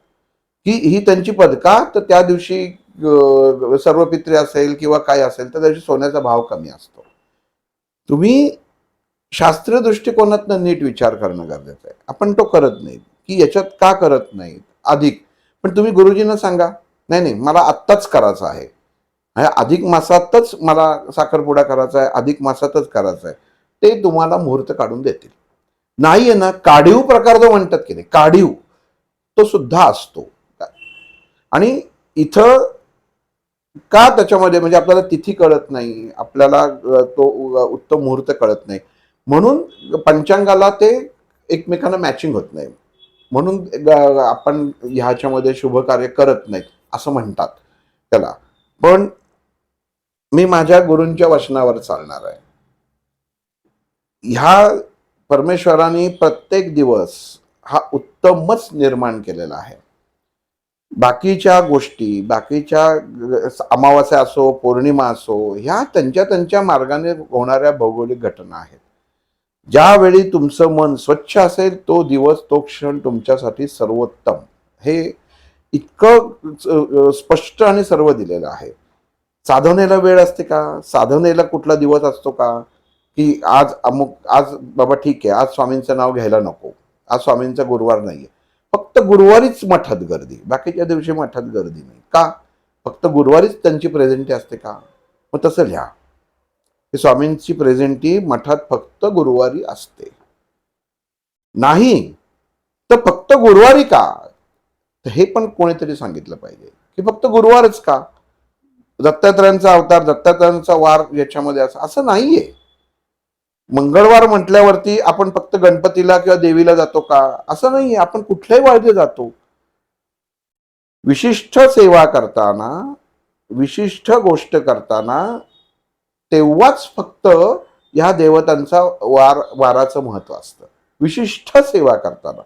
की ही त्यांची पद्धत का? तर त्या दिवशी सर्वपित्री असेल किंवा काय असेल तर त्या दिवशी सोन्याचा भाव कमी असतो. तुम्ही शास्त्रीय दृष्टिकोनातून नीट विचार करणं गरजेचं आहे. आपण तो करत नाही की याच्यात का करत नाही अधिक. पण तुम्ही गुरुजींना सांगा नाही मला आत्ताच करायचं आहे, अधिक मासातच मला साखरपुडा करायचा आहे, अधिक मासातच करायचा आहे, ते तुम्हाला मुहूर्त काढून देतील. नाहीये ना काढीव प्रकार जो म्हणतात की नाही, काढीव तो सुद्धा असतो. आणि इथं का त्याच्यामध्ये म्हणजे आपल्याला तिथी कळत नाही, आपल्याला तो उत्तम मुहूर्त कळत नाही, म्हणून पंचांगाला ते एकमेकांना मॅचिंग होत नाही, म्हणून आपण ह्याच्यामध्ये शुभ कार्य करत नाहीत असं म्हणतात त्याला. पण मी माझ्या गुरूंच्या वचनावर चालणार आहे. ह्या परमेश्वराने प्रत्येक दिवस हा उत्तमच निर्माण केलेला आहे. बाकीच्या गोष्टी, बाकीच्या अमावास्या असो, पौर्णिमा असो, ह्या त्यांच्या त्यांच्या मार्गाने होणाऱ्या भौगोलिक घटना आहेत. ज्यावेळी तुमचं मन स्वच्छ असेल तो दिवस, तो क्षण तुमच्यासाठी सर्वोत्तम. हे इतकं स्पष्ट आणि सर्व दिलेलं आहे. साधनेला वेळ असते का? साधनेला कुठला दिवस असतो का? की आज आज बाबा ठीक आहे, आज स्वामींचं नाव घ्यायला नको, आज स्वामींचा गुरुवार नाहीये, फक्त गुरुवारीच मठात गर्दी, बाकीच्या दिवशी मठात गर्दी नाही का? फक्त गुरुवारीच त्यांची प्रेझेंटी असते का? मग तसं लिहा की स्वामींची प्रेझेंटी मठात फक्त गुरुवारी असते. नाही तर फक्त गुरुवारी का? तर हे पण कोणीतरी सांगितलं पाहिजे की फक्त गुरुवारच का? दत्तात्रयांचा अवतार, दत्तात्रयांचा वार याच्यामध्ये असं नाहीये. मंगळवार म्हटल्यावरती आपण फक्त गणपतीला किंवा देवीला जातो का? असं नाहीये. आपण कुठल्याही वाळजे जातो. विशिष्ट सेवा करताना, विशिष्ट गोष्ट करताना तेव्हाच फक्त ह्या देवतांचा वाराचं महत्व असतं, विशिष्ट सेवा करताना.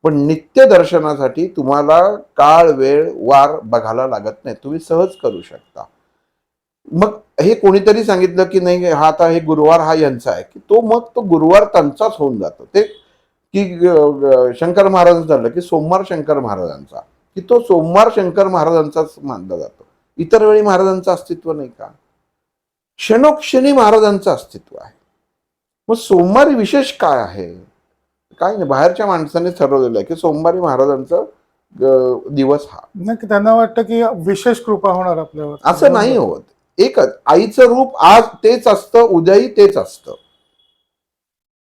पण नित्य दर्शनासाठी तुम्हाला काळ, वेळ, वार बघायला लागत नाही, तुम्ही सहज करू शकता. मग हे कोणीतरी सांगितलं की नाही हा आता हे गुरुवार हा यांचा आहे, की मग तो गुरुवार त्यांचाच होऊन जातो. ते की शंकर महाराज झालं की सोमवार शंकर महाराजांचा, की तो सोमवार शंकर महाराजांचाच मानला जातो. इतर वेळी महाराजांचं अस्तित्व नाही का? क्षणोक्षणी महाराजांचं अस्तित्व आहे. मग सोमवारी विशेष काय आहे? काय नाही, बाहेरच्या माणसाने ठरवलेलं आहे की सोमवारी महाराजांचा दिवस हा. नाही, त्यांना वाटतं की विशेष कृपा होणार आपल्यावर. असं नाही होत. एकच आईचं रूप आज तेच असतं, उद्याही तेच असतं.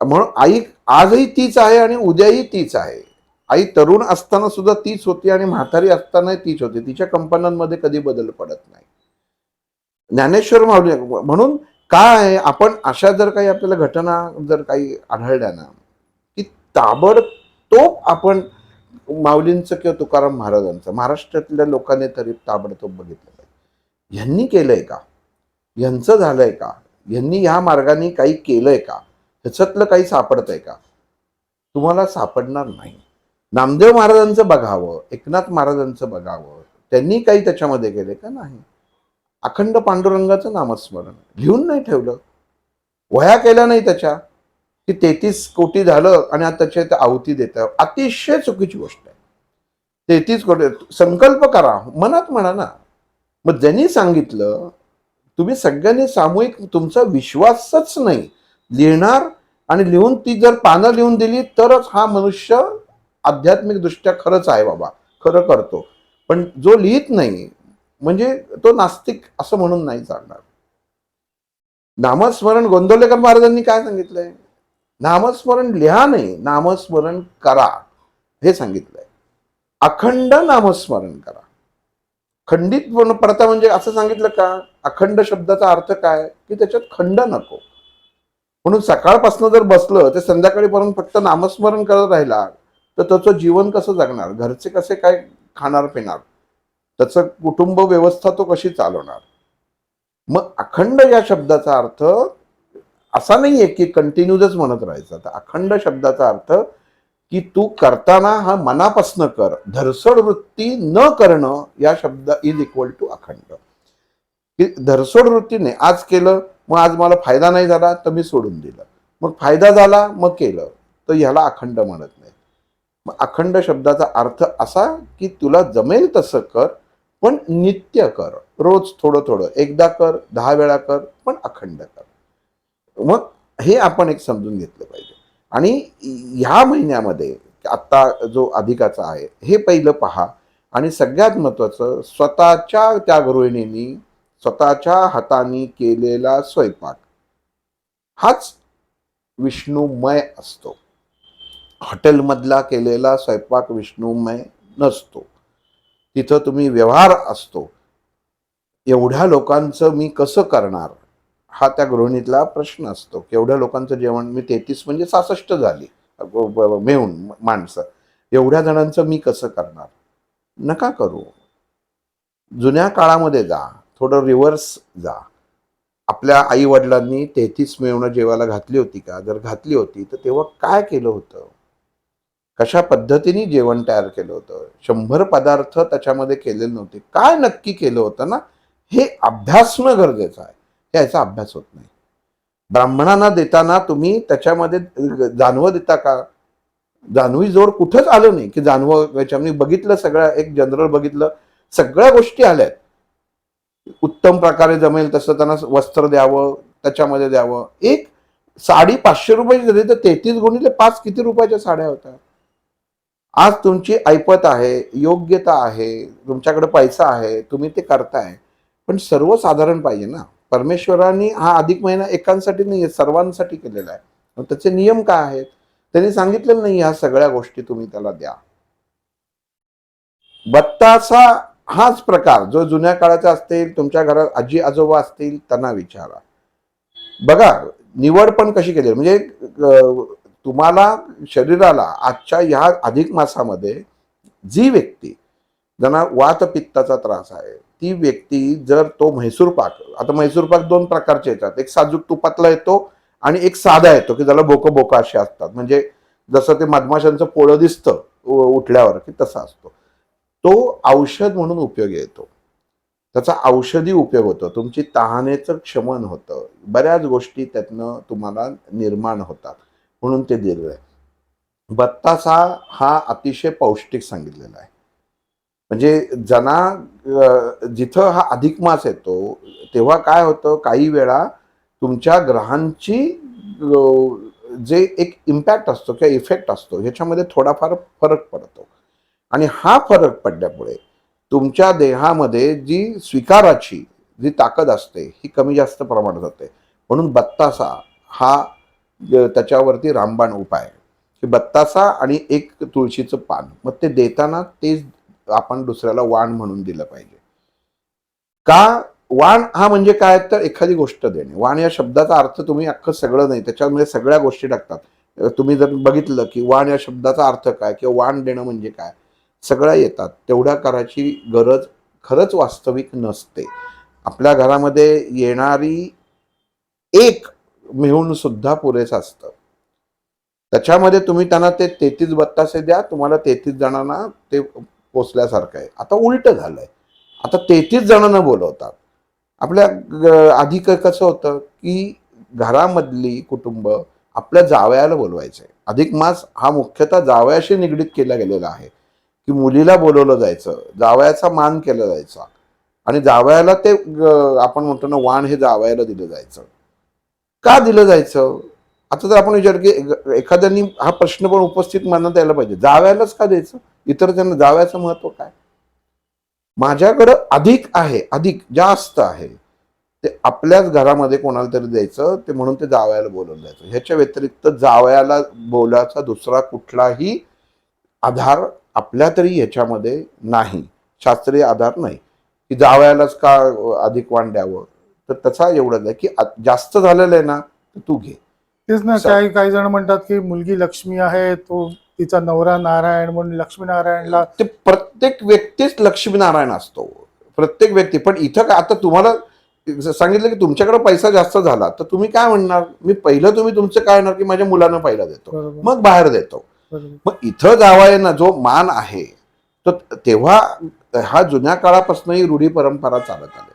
म्हणून आई आजही तीच आहे आणि उद्याही तीच आहे. आई तरुण असताना सुद्धा तीच होती आणि म्हातारी असताना तीच होती. तिच्या कंपन्यांमध्ये कधी बदल पडत नाही. ज्ञानेश्वर माऊली म्हणून काय, आपण अशा जर काही आपल्याला घटना जर काही आढळल्या ना, की ताबडतोब आपण माऊलींचं किंवा तुकाराम महाराजांचं, महाराष्ट्रातल्या लोकांनी तरी ताबडतोब बघितलं पाहिजे. ह्यांनी केलंय का? ह्यांचं झालंय का? ह्यांनी ह्या मार्गाने काही केलंय का? ह्याच्यातलं काही सापडतंय का? तुम्हाला सापडणार नाही. नामदेव महाराजांचं बघावं, एकनाथ महाराजांचं बघावं, त्यांनी काही त्याच्यामध्ये केले का? नाही. अखंड पांडुरंगाचं नामस्मरण लिहून नाही ठेवलं, वह्या केल्या नाही त्याच्या, की 33 कोटी झालं आणि आता त्याच्या आहुती देतं. अतिशय चुकीची गोष्ट आहे. 33 कोटी संकल्प करा, मनात म्हणा ना. मग ज्यांनी सांगितलं, तुम्ही सगळ्यांनी सामूहिक, तुमचा विश्वासच नाही, लिहिणार आणि लिहून ती जर पानं लिहून दिली तरच हा मनुष्य आध्यात्मिक दृष्ट्या खरंच आहे बाबा, खरं करतो. पण जो लिहित नाही म्हणजे तो नास्तिक असं म्हणून नाही चालणार. नामस्मरण गोंदवलेकर महाराजांनी काय सांगितलंय? नामस्मरण लिहा नाही, नामस्मरण करा हे सांगितलंय. अखंड नामस्मरण करा. खंडित पडता म्हणजे असं सांगितलं का? अखंड शब्दाचा अर्थ काय? की त्याच्यात खंड नको. म्हणून सकाळपासून जर बसलं ते संध्याकाळीपर्यंत फक्त नामस्मरण करत राहिला तर त्याचं जीवन कसं जगणार? घरचे कसे काय खाणार पिणार? त्याचं कुटुंब व्यवस्था तो कशी चालवणार? मग अखंड या शब्दाचा अर्थ असा नाहीये की कंटिन्यूजच म्हणत राहायचं. तर अखंड शब्दाचा अर्थ की तू करताना हा मनापासनं कर, धरसोड वृत्ती न करणं, या शब्द इज इक्वल टू अखंड. की धरसोड वृत्तीने आज केलं, मग आज मला फायदा नाही झाला तर मी सोडून दिलं, मग फायदा झाला मग केलं, तर ह्याला अखंड म्हणत नाही. मग अखंड शब्दाचा अर्थ असा की तुला जमेल तसं कर, पण नित्य कर, रोज थोडं थोडं, एकदा कर, 10 वेळा कर, पण अखंड कर. मग हे आपण एक समजून घेतलं पाहिजे. आणि ह्या महिन्यामध्ये आता जो अधिकाचा आहे हे पहिलं पहा. आणि सगळ्यात महत्वाचं, स्वतःच्या त्या गृहिणींनी स्वतःच्या हाताने केलेला स्वयंपाक हाच विष्णुमय असतो. हॉटेलमधला केलेला स्वयंपाक विष्णुमय नसतो. तिथं तुम्ही व्यवहार असतो. एवढ्या लोकांचं मी कसं करणार हा त्या गृहिणीतला प्रश्न असतो. केवढ्या लोकांचं जेवण, मी 33 म्हणजे 66 झाली मिळून माणसं, एवढ्या जणांचं मी कसं करणार? नका करू. जुन्या काळामध्ये जा, थोडं रिव्हर्स जा. आपल्या आई वडिलांनी 33 मेवणं जेवायला घातली होती का? जर घातली होती तर तेव्हा काय केलं होतं? कशा पद्धतीने जेवण तयार केलं होतं? 100 पदार्थ त्याच्यामध्ये केलेले नव्हते. काय नक्की केलं होतं ना, हे अभ्यासणं गरजेचं आहे. याचा अभ्यास होत नाही. ब्राह्मणांना देताना तुम्ही त्याच्यामध्ये जानवं देता का? जानवी जोड कुठंच आलं नाही, की जानवं याच्यामध्ये बघितलं सगळं एक जनरल बघितलं, सगळ्या गोष्टी आल्यात. उत्तम प्रकारे जमेल तसं त्यांना वस्त्र द्यावं, त्याच्यामध्ये द्यावं. एक साडी 500 रुपयाची झाली तर 33 गुणिले 5 किती रुपयाच्या साड्या होत्या? आज तुमची ऐपत आहे, योग्यता आहे, तुमच्याकडे पैसा आहे, तुम्ही ते करताय. पण सर्वसाधारण पाहिजे ना. परमेश्वरांनी हा अधिक महिना एकांसाठी नाही, सर्वांसाठी केलेला आहे. मग त्याचे नियम काय आहेत? त्यांनी सांगितलेलं नाही ह्या सगळ्या गोष्टी तुम्ही त्याला द्या. बत्तासा हाच प्रकार जो जुन्या काळाचा असतील, तुमच्या घरात आजी आजोबा असतील त्यांना विचारा. बघा निवड पण कशी केली म्हणजे तुम्हाला शरीराला आजच्या ह्या अधिक मासामध्ये जी व्यक्ती ज्यांना वात पित्ताचा त्रास आहे ती व्यक्ती जर तो म्हैसूर पाक, आता म्हैसूर पाक 2 प्रकारचे येतात, एक साजूक तुपातला येतो आणि एक साधा येतो की ज्याला बोकं बोकं असे असतात, म्हणजे जसं ते मधमाशांचं पोळं दिसतं उठल्यावर की तसा असतो. तो औषध म्हणून उपयोगी येतो, त्याचा औषधी उपयोग होतो, तुमची तहानेचं क्षमन होतं, बऱ्याच गोष्टी त्यातनं तुम्हाला निर्माण होतात, म्हणून ते दिलेलं आहे. बत्तासा हा अतिशय पौष्टिक सांगितलेला आहे. म्हणजे जिथं हा अधिक मास येतो तेव्हा काय होतं, काही वेळा तुमच्या ग्रहांची जे एक इम्पॅक्ट असतो किंवा इफेक्ट असतो ह्याच्यामध्ये थोडाफार फरक पडतो. आणि हा फरक पडल्यामुळे तुमच्या देहामध्ये जी स्वीकाराची जी ताकद असते ही कमी जास्त प्रमाणात होते. म्हणून बत्तासा हा त्याच्यावरती रामबाण उपाय की बत्तासा आणि एक तुळशीचं पान, मग ते देताना ते आपण दुसऱ्याला वाण म्हणून दिलं पाहिजे. का वाण हा म्हणजे काय, तर एखादी गोष्ट देणे. वाण या शब्दाचा अर्थ तुम्ही अख्खं सगळं नाही, त्याच्यामध्ये सगळ्या गोष्टी टाकतात. तुम्ही जर बघितलं की वाण या शब्दाचा अर्थ काय किंवा वाण देणं म्हणजे काय, सगळ्या येतात. तेवढ्या करायची गरज खरंच वास्तविक नसते. आपल्या घरामध्ये येणारी एक मिळून सुद्धा पुरेसं असतं. त्याच्यामध्ये तुम्ही त्यांना ते 33 बत्तासे द्या, तुम्हाला 33 जणांना ते पोचल्यासारखं आहे. आता उलट झालंय, आता 33 जणांना बोलवतात. आपल्या आधी कसं होतं की घरामधली कुटुंब आपल्या जावयाला बोलवायचे. अधिक मास हा मुख्यतः जावयाशी निगडीत केला गेलेला आहे की मुलीला बोलवलं जायचं, जावयाचा मान केला जायचा आणि जावयाला ते आपण म्हणतो ना वाण हे जावयाला दिलं जायचं. का दिलं जायचं? आता जर आपण विचार की एखाद्यानी हा प्रश्न पण उपस्थित मानण्यात यायला पाहिजे, जावयालाच का द्यायचं? इतर त्यांना जावयाचं महत्व काय? माझ्याकडं अधिक आहे, अधिक जास्त आहे, ते आपल्याच घरामध्ये कोणाला तरी द्यायचं, ते म्हणून ते जावयाला बोलवलं जायचं. ह्याच्या व्यतिरिक्त जावयाला बोलायचा दुसरा कुठलाही आधार आपल्या तरी ह्याच्यामध्ये नाही, शास्त्रीय आधार नाही की जावयालाच का अधिक वाण द्यावं. तर त्याचा एवढंच आहे की जास्त झालेलं आहे ना तर तू घे. तेच ना, काही काही जण म्हणतात की मुलगी लक्ष्मी आहे, तो तिचा नवरा नारायण म्हणून लक्ष्मीनारायणला. ते प्रत्येक व्यक्तीच लक्ष्मीनारायण असतो, प्रत्येक व्यक्ती. पण इथं का आता तुम्हाला सांगितलं की तुमच्याकडे पैसा जास्त झाला तर तुम्ही काय म्हणणार, मी पहिलं तुम्ही तुमचं काय म्हणणार की माझ्या मुलांना पहिला देतो, बरोबर. मग बाहेर देतो. बरोबर. मग इथं जावयाना जो मान आहे तर तेव्हा हा जुन्या काळापासूनही रूढी परंपरा चालत आलेली.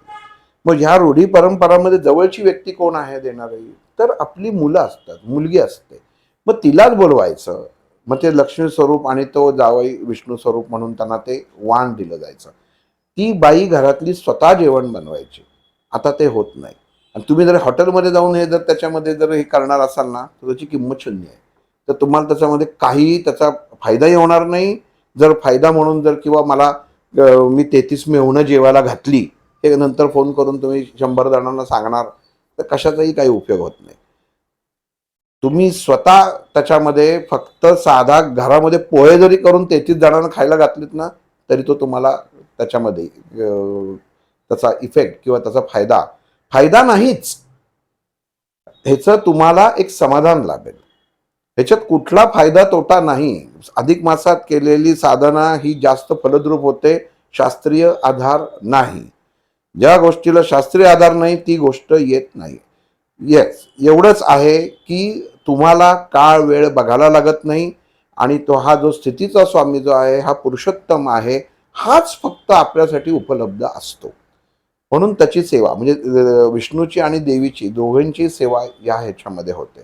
मग ह्या रूढी परंपरामध्ये जवळची व्यक्ती कोण आहे देणारी, तर आपली मुलं असतात, मुलगी असते. मग तिलाच बोलवायचं, मग ते लक्ष्मी स्वरूप आणि तो जावई विष्णू स्वरूप म्हणून त्यांना ते वाण दिलं जायचं. ती बाई घरातली स्वतः जेवण बनवायची. आता ते होत नाही. आणि तुम्ही जर हॉटेलमध्ये जाऊन हे जर त्याच्यामध्ये जर हे करणार असाल ना तर त्याची किंमत शून्य आहे. तर तुम्हाला त्याच्यामध्ये काही त्याचा फायदाही होणार नाही. जर फायदा म्हणून जर किंवा मला मी 33 मेहुणं जेवायला घातली हे नंतर फोन करून तुम्ही 100 जणांना सांगणार तर कशाचाही काही उपयोग होत नाही. तुम्ही स्वतः त्याच्यामध्ये फक्त साधा घरामध्ये पोहे जरी करून 33 जणांना खायला घातलीत ना तरी तो तुम्हाला त्याच्यामध्ये त्याचा इफेक्ट किंवा त्याचा फायदा नाहीच, ह्याचं तुम्हाला एक समाधान लाभेल. ह्याच्यात कुठला फायदा तोटा नाही. अधिक मासात केलेली साधना ही जास्त फलद्रूप होते, शास्त्रीय आधार नाही. ज्या गोष्टीला शास्त्रीय आधार नाही ती गोष्ट येत नाही. येस, एवढंच आहे की तुम्हाला काळ वेळ बघायला लागत नाही आणि तो हा जो स्थितीचा स्वामी जो आहे हा पुरुषोत्तम आहे, हाच फक्त आपल्यासाठी उपलब्ध असतो. म्हणून त्याची सेवा म्हणजे विष्णूची आणि देवीची दोघांची सेवा या ह्याच्यामध्ये होते.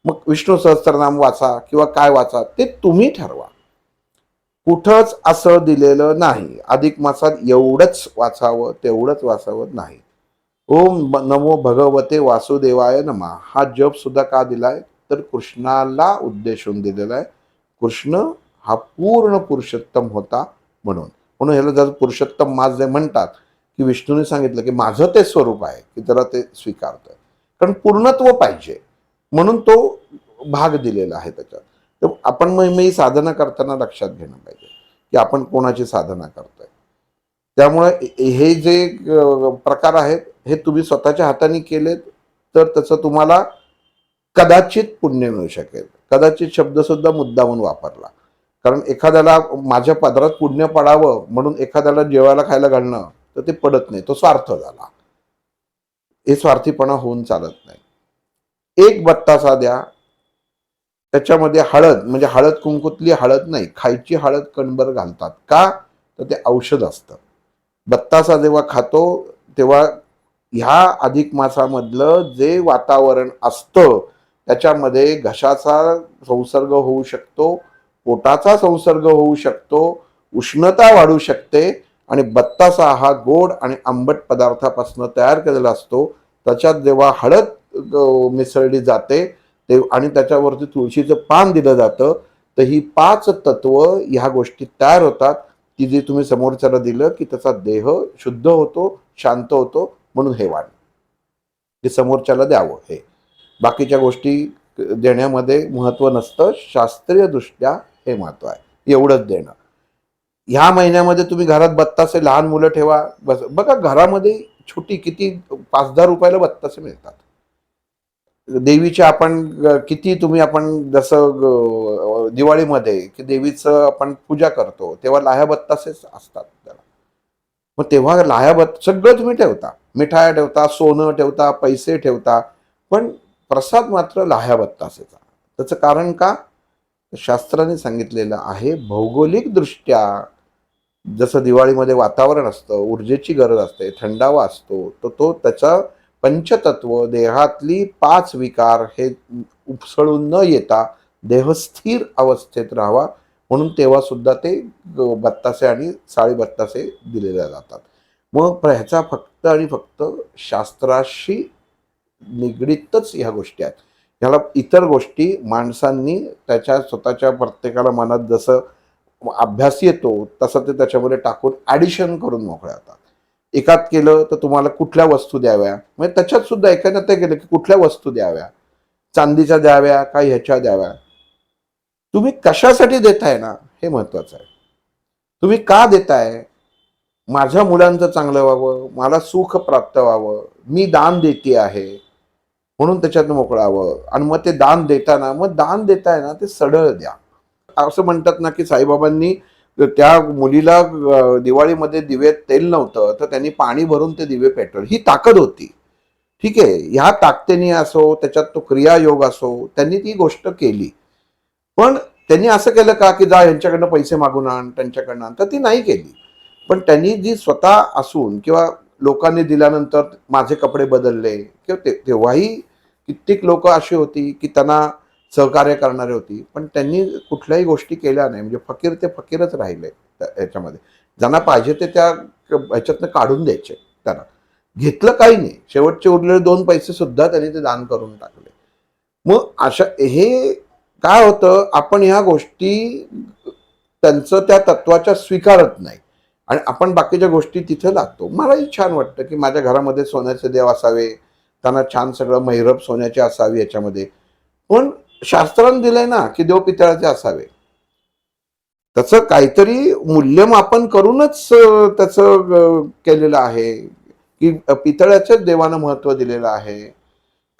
मग विष्णू सहस्त्रनाम वाचा किंवा काय वाचा ते तुम्ही ठरवा. कुठंच असं दिलेलं नाही अधिक मासात एवढंच वाचावं तेवढंच वाचावं नाही. ओम नमो भगवते वासुदेवाय नमा हा जप सुद्धा का दिलाय तर कृष्णाला उद्देशून दिलेला आहे. कृष्ण हा पूर्ण पुरुषोत्तम होता म्हणून. म्हणून ह्याला जर पुरुषोत्तम मास जे म्हणतात की विष्णूने सांगितलं की माझं ते स्वरूप आहे की त्याला ते स्वीकारतोय, कारण पूर्णत्व पाहिजे म्हणून तो भाग दिलेला आहे त्याच्यात. तर आपण मग मी साधना करताना लक्षात घेणं पाहिजे की आपण कोणाची साधना करतोय. त्यामुळे हे जे प्रकार आहेत हे तुम्ही स्वतःच्या हाताने केलेत तर त्याचं तुम्हाला कदाचित पुण्य मिळू शकेल. कदाचित शब्द सुद्धा मुद्दामून वापरला, कारण एखाद्याला माझ्या पदरात पुण्य पडावं म्हणून एखाद्याला जेवायला खायला घालणं तर ते पडत नाही, तो स्वार्थ झाला. हे स्वार्थीपणा होऊन चालत नाही. एक बत्तासा द्या, त्याच्यामध्ये हळद म्हणजे हळद कुंकुतली हळद नाही, खायची हळद कणभर घालतात का तर ते औषध असतं. बत्तासा जेव्हा खातो तेव्हा ह्या अधिक मासामधलं जे वातावरण असतं त्याच्यामध्ये घशाचा संसर्ग होऊ शकतो, पोटाचा संसर्ग होऊ शकतो, उष्णता वाढू शकते आणि बत्तासा हा गोड आणि आंबट पदार्थापासून तयार केलेला असतो. त्याच्यात जेव्हा हळद मिसळली जाते ते आणि त्याच्यावरती तुळशीचं पान दिलं जातं तर ही 5 तत्व ह्या गोष्टी तयार होतात की जे तुम्ही समोरच्याला दिलं की त्याचा देह शुद्ध होतो, शांत होतो. म्हणून हे वाण ते समोरच्याला द्यावं. हे बाकीच्या गोष्टी देण्यामध्ये महत्व नसतं, शास्त्रीय दृष्ट्या हे महत्व आहे एवढंच देणं. ह्या महिन्यामध्ये तुम्ही घरात बत्तासे लहान मुलं ठेवा. बस बघा घरामध्ये छोटी किती 5-10 रुपयाला बत्तासे मिळतात. देवीच्या आपण किती तुम्ही आपण जसं दिवाळीमध्ये की देवीचं आपण पूजा करतो तेव्हा लाह्या बत्तासेच असतात त्याला. मग तेव्हा लाह्या सगळं तुम्ही ठेवता, मिठाया ठेवता, सोनं ठेवता, पैसे ठेवता, पण प्रसाद मात्र लाह्या बत्तासेचा. त्याचं कारण का शास्त्राने सांगितलेलं आहे. भौगोलिक दृष्ट्या जसं दिवाळीमध्ये वातावरण असतं, ऊर्जेची गरज असते, थंडावा असतो, तर तो त्याचा पंचतत्व देहातली 5 विकार हे उपसळून न येता देह स्थिर अवस्थेत राहावा म्हणून तेव्हा सुद्धा ते बत्तासे आणि साळी बत्तासे दिलेले जातात. मग ह्याचा फक्त आणि फक्त शास्त्राशी निगडीतच ह्या गोष्टी आहेत. ह्याला इतर गोष्टी माणसांनी त्याच्या स्वतःच्या प्रत्येकाला मनात जसं अभ्यास येतो तसं ते त्याच्यामध्ये टाकून ॲडिशन करून मोकळ्या होतात. एकात केलं तर तुम्हाला कुठल्या वस्तू द्याव्या, म्हणजे त्याच्यात सुद्धा एकाने ते केलं की कुठल्या वस्तू द्याव्या, चांदीच्या द्याव्या का ह्याच्या द्याव्या. तुम्ही कशासाठी देताय ना हे महत्वाचं आहे. तुम्ही का देताय? माझ्या मुलांचं चांगलं व्हावं, मला सुख प्राप्त व्हावं, मी दान देते आहे म्हणून त्याच्यातनं मोकळावं. आणि मग ते दान देताना मग दान देताय ना ते सडळ द्या. असं म्हणतात ना की साईबाबांनी त्या मुलीला दिवाळीमध्ये दिव्यात तेल नव्हतं तर त्यांनी पाणी भरून ते दिवे पेटवले. ही ताकद होती. ठीक आहे, ह्या ताकदीने असो त्याच्यात तो क्रियायोग असो त्यांनी ती गोष्ट केली. पण त्यांनी असं केलं का की जा यांच्याकडनं पैसे मागून आण त्यांच्याकडनं आण, तर ती नाही केली. पण त्यांनी जी स्वतः असून किंवा लोकांनी दिल्यानंतर माझे कपडे बदलले किंवा तेव्हाही कित्येक लोक अशी होती की त्यांना सहकार्य करणारे होती, पण त्यांनी कुठल्याही गोष्टी केल्या नाही. म्हणजे फकीर ते फकीरच राहिले ह्याच्यामध्ये. ज्यांना पाहिजे ते त्या ह्याच्यातनं काढून द्यायचे, त्यांना घेतलं काही नाही. शेवटचे उरलेले 2 पैसे सुद्धा त्यांनी ते दान करून टाकले. मग अशा हे काय होतं, आपण ह्या गोष्टी त्यांचं त्या तत्वाच्या स्वीकारत नाही आणि आपण बाकीच्या गोष्टी तिथे लागतो. मलाही छान वाटतं की माझ्या घरामध्ये सोन्याचे देव असावे, त्यांना छान सगळं मैरप सोन्याची असावी याच्यामध्ये. पण शास्त्राने दिलंय ना की देव पितळाचे असावे. त्याचं काहीतरी मूल्यमापन करूनच त्याचं केलेलं आहे की पितळ्याच्याच देवानं महत्व दिलेलं आहे.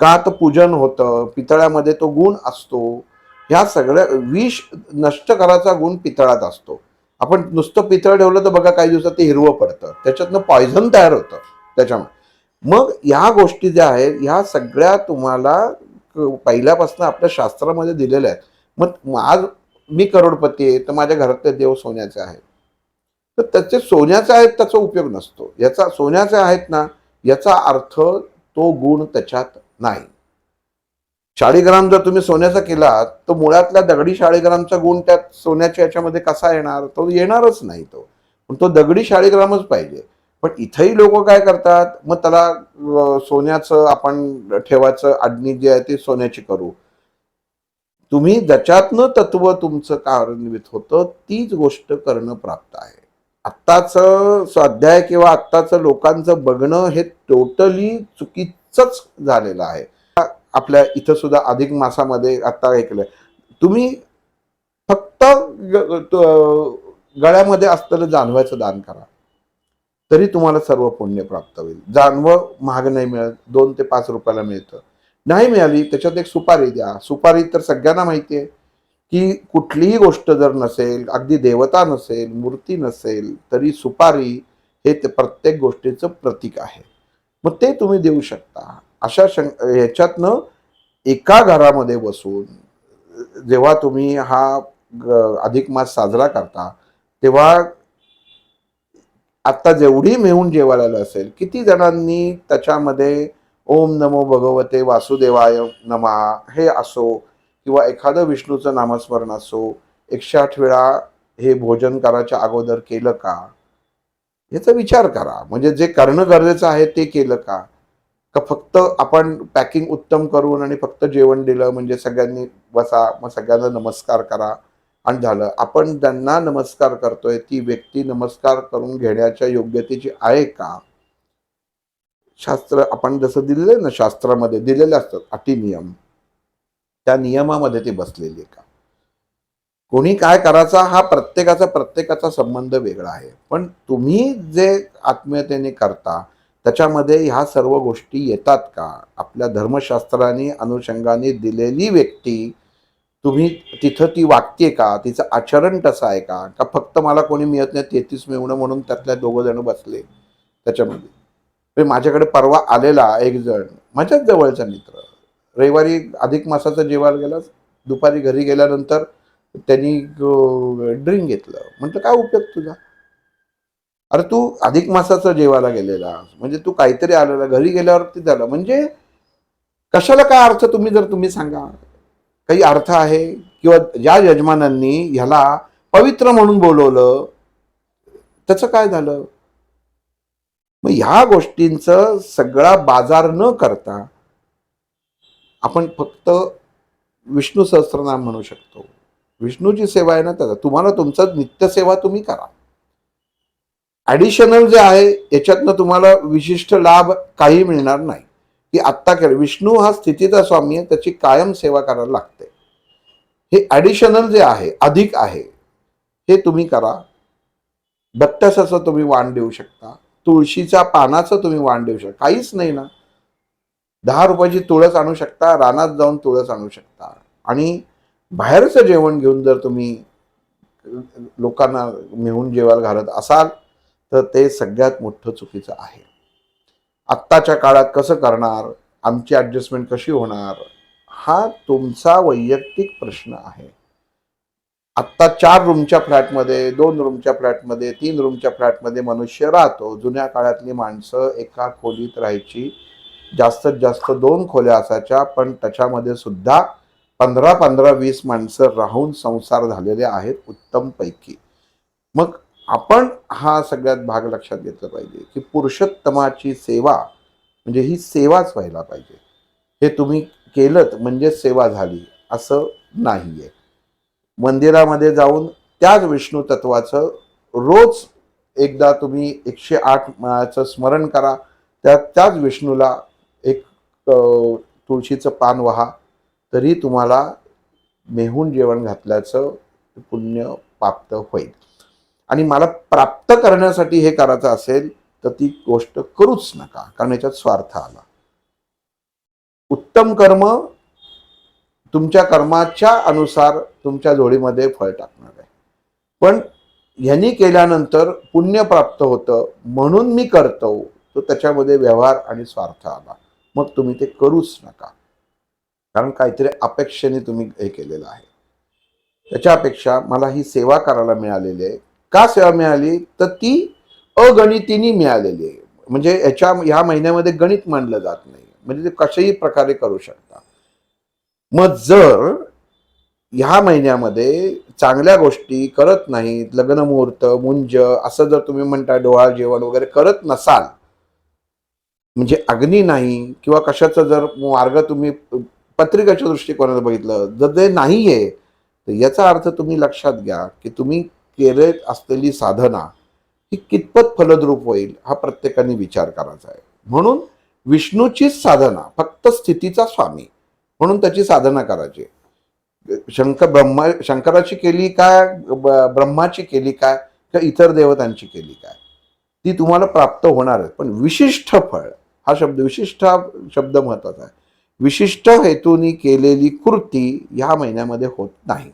का तर पूजन होतं, पितळ्यामध्ये तो गुण असतो. ह्या सगळ्या विष नष्ट करायचा गुण पितळात असतो. आपण नुसतं पितळ ठेवलं तर बघा काही दिवसात ते हिरवं पडतं, त्याच्यातनं पॉयझन तयार होतं. त्याच्यामुळे मग ह्या गोष्टी ज्या आहेत ह्या सगळ्या तुम्हाला पहिल्यापासून आपल्या शास्त्रामध्ये दिलेल्या आहेत. मग आज मी करोडपती आहे तर माझ्या घरातले देव सोन्याचे आहेत, तर त्याचे सोन्याचे आहेत त्याचा उपयोग नसतो. याचा सोन्याचे आहेत ना याचा अर्थ तो गुण त्याच्यात नाही. शाळीग्राम जर तुम्ही सोन्याचा केला तर मुळातल्या दगडी शाळीग्रामचा गुण त्यात सोन्याच्या याच्यामध्ये कसा येणार? तो येणारच नाही. पण तो दगडी शाळीग्रामच पाहिजे. पण इथंही लोक काय करतात, मग त्याला सोन्याचं आपण ठेवायचं, आडणी जी आहे ती सोन्याची करू. तुम्ही ज्याच्यातनं तत्व तुमचं कार्यान्वित होतं तीच गोष्ट करणं प्राप्त आहे. आत्ताचं स्वाध्याय किंवा आत्ताचं लोकांचं बघणं हे टोटली चुकीचंच झालेलं आहे. आपल्या इथं सुद्धा अधिक मासामध्ये आता ऐकलंय, तुम्ही फक्त गळ्यामध्ये असलेलं जानवाचं दान करा तरी तुम्हाला सर्व पुण्य प्राप्त होईल. जानवं महाग नाही मिळत, 2 ते 5 रुपयाला मिळतं. नाही मिळाली त्याच्यात एक सुपारी द्या. सुपारी तर सगळ्यांना माहिती आहे की कुठलीही गोष्ट जर नसेल, अगदी देवता नसेल, मूर्ती नसेल, तरी सुपारी हे प्रत्येक गोष्टीचं प्रतीक आहे. मग ते तुम्ही देऊ शकता. अशा ह्याच्यातनं एका घरामध्ये बसून जेव्हा तुम्ही हा अधिक मास साजरा करता तेव्हा आता जेवढी मिळून जेवायला असेल, किती जणांनी त्याच्यामध्ये ओम नमो भगवते वासुदेवाय नमः हे असो किंवा एखादं विष्णूचं नामस्मरण असो 108 वेळा हे भोजन करायच्या अगोदर केलं का, याचा विचार करा. म्हणजे जे करणं गरजेचं आहे ते केलं का फक्त आपण पॅकिंग उत्तम करून आणि फक्त जेवण दिलं म्हणजे सगळ्यांनी बसा, मग सगळ्यांना नमस्कार करा आणि झालं. आपण ज्यांना नमस्कार करतोय ती व्यक्ती नमस्कार करून घेण्याच्या योग्यतेची आहे का? शास्त्र आपण जसं दिलेलं ना, शास्त्रामध्ये दिलेले असतात अटी नियम, त्या नियमामध्ये ती बसलेली का? कोणी काय करायचा हा प्रत्येकाचा संबंध वेगळा आहे. पण तुम्ही जे आत्मीयतेने करता त्याच्यामध्ये ह्या सर्व गोष्टी येतात का? आपल्या धर्मशास्त्राने अनुषंगाने दिलेली व्यक्ती तुम्ही तिथं ती वागते का? तिचं आचरण कसं आहे का? का फक्त मला कोणी मिळत नाही 33 मिळवणं म्हणून त्यातल्या 2 जण बसले त्याच्यामध्ये. माझ्याकडे परवा आलेला एक जण माझ्याच जवळचा मित्र, रविवारी अधिक मासाचं जेवायला गेला, दुपारी घरी गेल्यानंतर त्यांनी ड्रिंक घेतलं. म्हटलं काय उपयोग तुझा? अरे तू अधिक मासाचं जेवायला गेलेला म्हणजे तू काहीतरी आलेला, घरी गेल्यावरती झालं म्हणजे कशाला काय अर्थ? तुम्ही सांगा, काही अर्थ आहे? किंवा ज्या यजमानांनी ह्याला पवित्र म्हणून बोलवलं त्याचं काय झालं? मग ह्या गोष्टींचं सगळा बाजार न करता आपण फक्त विष्णू सहस्त्रनाम म्हणू शकतो. विष्णूची सेवा आहे ना, त्याचा तुम्हाला तुमचं नित्यसेवा तुम्ही करा. ॲडिशनल जे आहे याच्यातनं तुम्हाला विशिष्ट लाभ काही मिळणार नाही. की आत्ता केलं, विष्णू हा स्थितीचा स्वामी आहे, त्याची कायम सेवा करायला लागते. हे ॲडिशनल जे आहे, अधिक आहे, हे तुम्ही करा. दत्ताचं तुम्ही वाण देऊ शकता, तुळशीच्या पानाचं तुम्ही वाण देऊ शकता. काहीच नाही ना, 10 रुपयाची तुळस आणू शकता, रानात जाऊन तुळस आणू शकता. आणि बाहेरचं जेवण घेऊन जर तुम्ही लोकांना मिळून जेवायला घालत असाल तर ते सगळ्यात मोठं चुकीचं आहे. आत्ताच्या काळात कसं करणार, आमची ॲडजस्टमेंट कशी होणार, हा तुमचा वैयक्तिक प्रश्न आहे. आत्ता 4 रूमच्या फ्लॅटमध्ये, 2 रूमच्या फ्लॅटमध्ये, 3 रूमच्या फ्लॅटमध्ये मनुष्य राहतो. जुन्या काळातली माणसं एका खोलीत राहायची, जास्तीत जास्त 2 खोल्या असायच्या, पण त्याच्यामध्ये सुद्धा 15-15, 20 माणसं राहून संसार झालेले आहेत उत्तम पैकी. मग आपण हा सगळ्यात भाग लक्षात घेतला पाहिजे की पुरुषोत्तमाची सेवा म्हणजे ही सेवाच व्हायला पाहिजे. हे तुम्ही केलं म्हणजे सेवा झाली असं नाहीये. मंदिरामध्ये जाऊन त्याच विष्णू तत्वाचं रोज एकदा तुम्ही 108 माळाचं स्मरण करा, त्याच विष्णूला एक तुळशीचं पान वहा, तरी तुम्हाला मेहून जेवण घातल्याचं पुण्य प्राप्त होईल. आणि मला प्राप्त करण्यासाठी हे करायचं असेल तर ती गोष्ट करूच नका, कारण याच्यात स्वार्थ आला. उत्तम कर्म तुमच्या कर्माच्या अनुसार तुमच्या जोडीमध्ये फळ टाकणार आहे. पण ह्यांनी केल्यानंतर पुण्य प्राप्त होतं म्हणून मी करतो, तो त्याच्यामध्ये व्यवहार आणि स्वार्थ आला, मग तुम्ही ते करूच नका. कारण काहीतरी अपेक्षेने तुम्ही हे केलेलं आहे. त्याच्यापेक्षा मला ही सेवा करायला मिळालेली आहे. का सेवा मिळाली? तर ती अगणितीने मिळालेली आहे. म्हणजे ह्या महिन्यामध्ये गणित मांडलं जात नाही, म्हणजे ते कशाही प्रकारे करू शकता. मग जर ह्या महिन्यामध्ये चांगल्या गोष्टी करत नाहीत, लग्न मुहूर्त मुंज असं जर तुम्ही म्हणता डोहाळ जेवण वगैरे करत नसाल, म्हणजे अग्नी नाही किंवा कशाचं जर मार्ग तुम्ही पत्रिकेच्या दृष्टिकोनाने बघितलं, जर ते नाहीये, तर याचा अर्थ तुम्ही लक्षात घ्या की तुम्ही केलेत असलेली साधना ही कितपत फलद्रूप होईल हा प्रत्येकाने विचार करायचा आहे. म्हणून विष्णूचीच साधना, फक्त स्थितीचा स्वामी म्हणून त्याची साधना करायची. शंकराची केली काय, ब्रह्माची केली काय, किंवा इतर देवतांची केली काय, ती तुम्हाला प्राप्त होणार आहे. पण विशिष्ट फळ हा शब्द, विशिष्ट हा शब्द महत्वाचा आहे. विशिष्ट हेतूनी केलेली कृती ह्या महिन्यामध्ये होत नाही.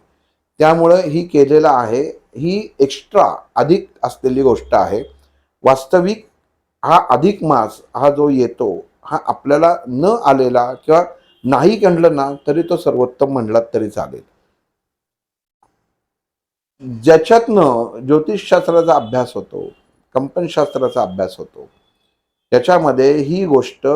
त्यामुळे ही केलेला आहे, ही एक्स्ट्रा अधिक असलेली गोष्ट आहे. वास्तविक हा अधिक मास हा जो येतो हा आपल्याला न आलेला किंवा नाही म्हणलं ना तरी तो सर्वोत्तम म्हणलात तरी चालेल. ज्याच्यातनं ज्योतिषशास्त्राचा अभ्यास होतो, कंपनशास्त्राचा अभ्यास होतो, त्याच्यामध्ये ही गोष्ट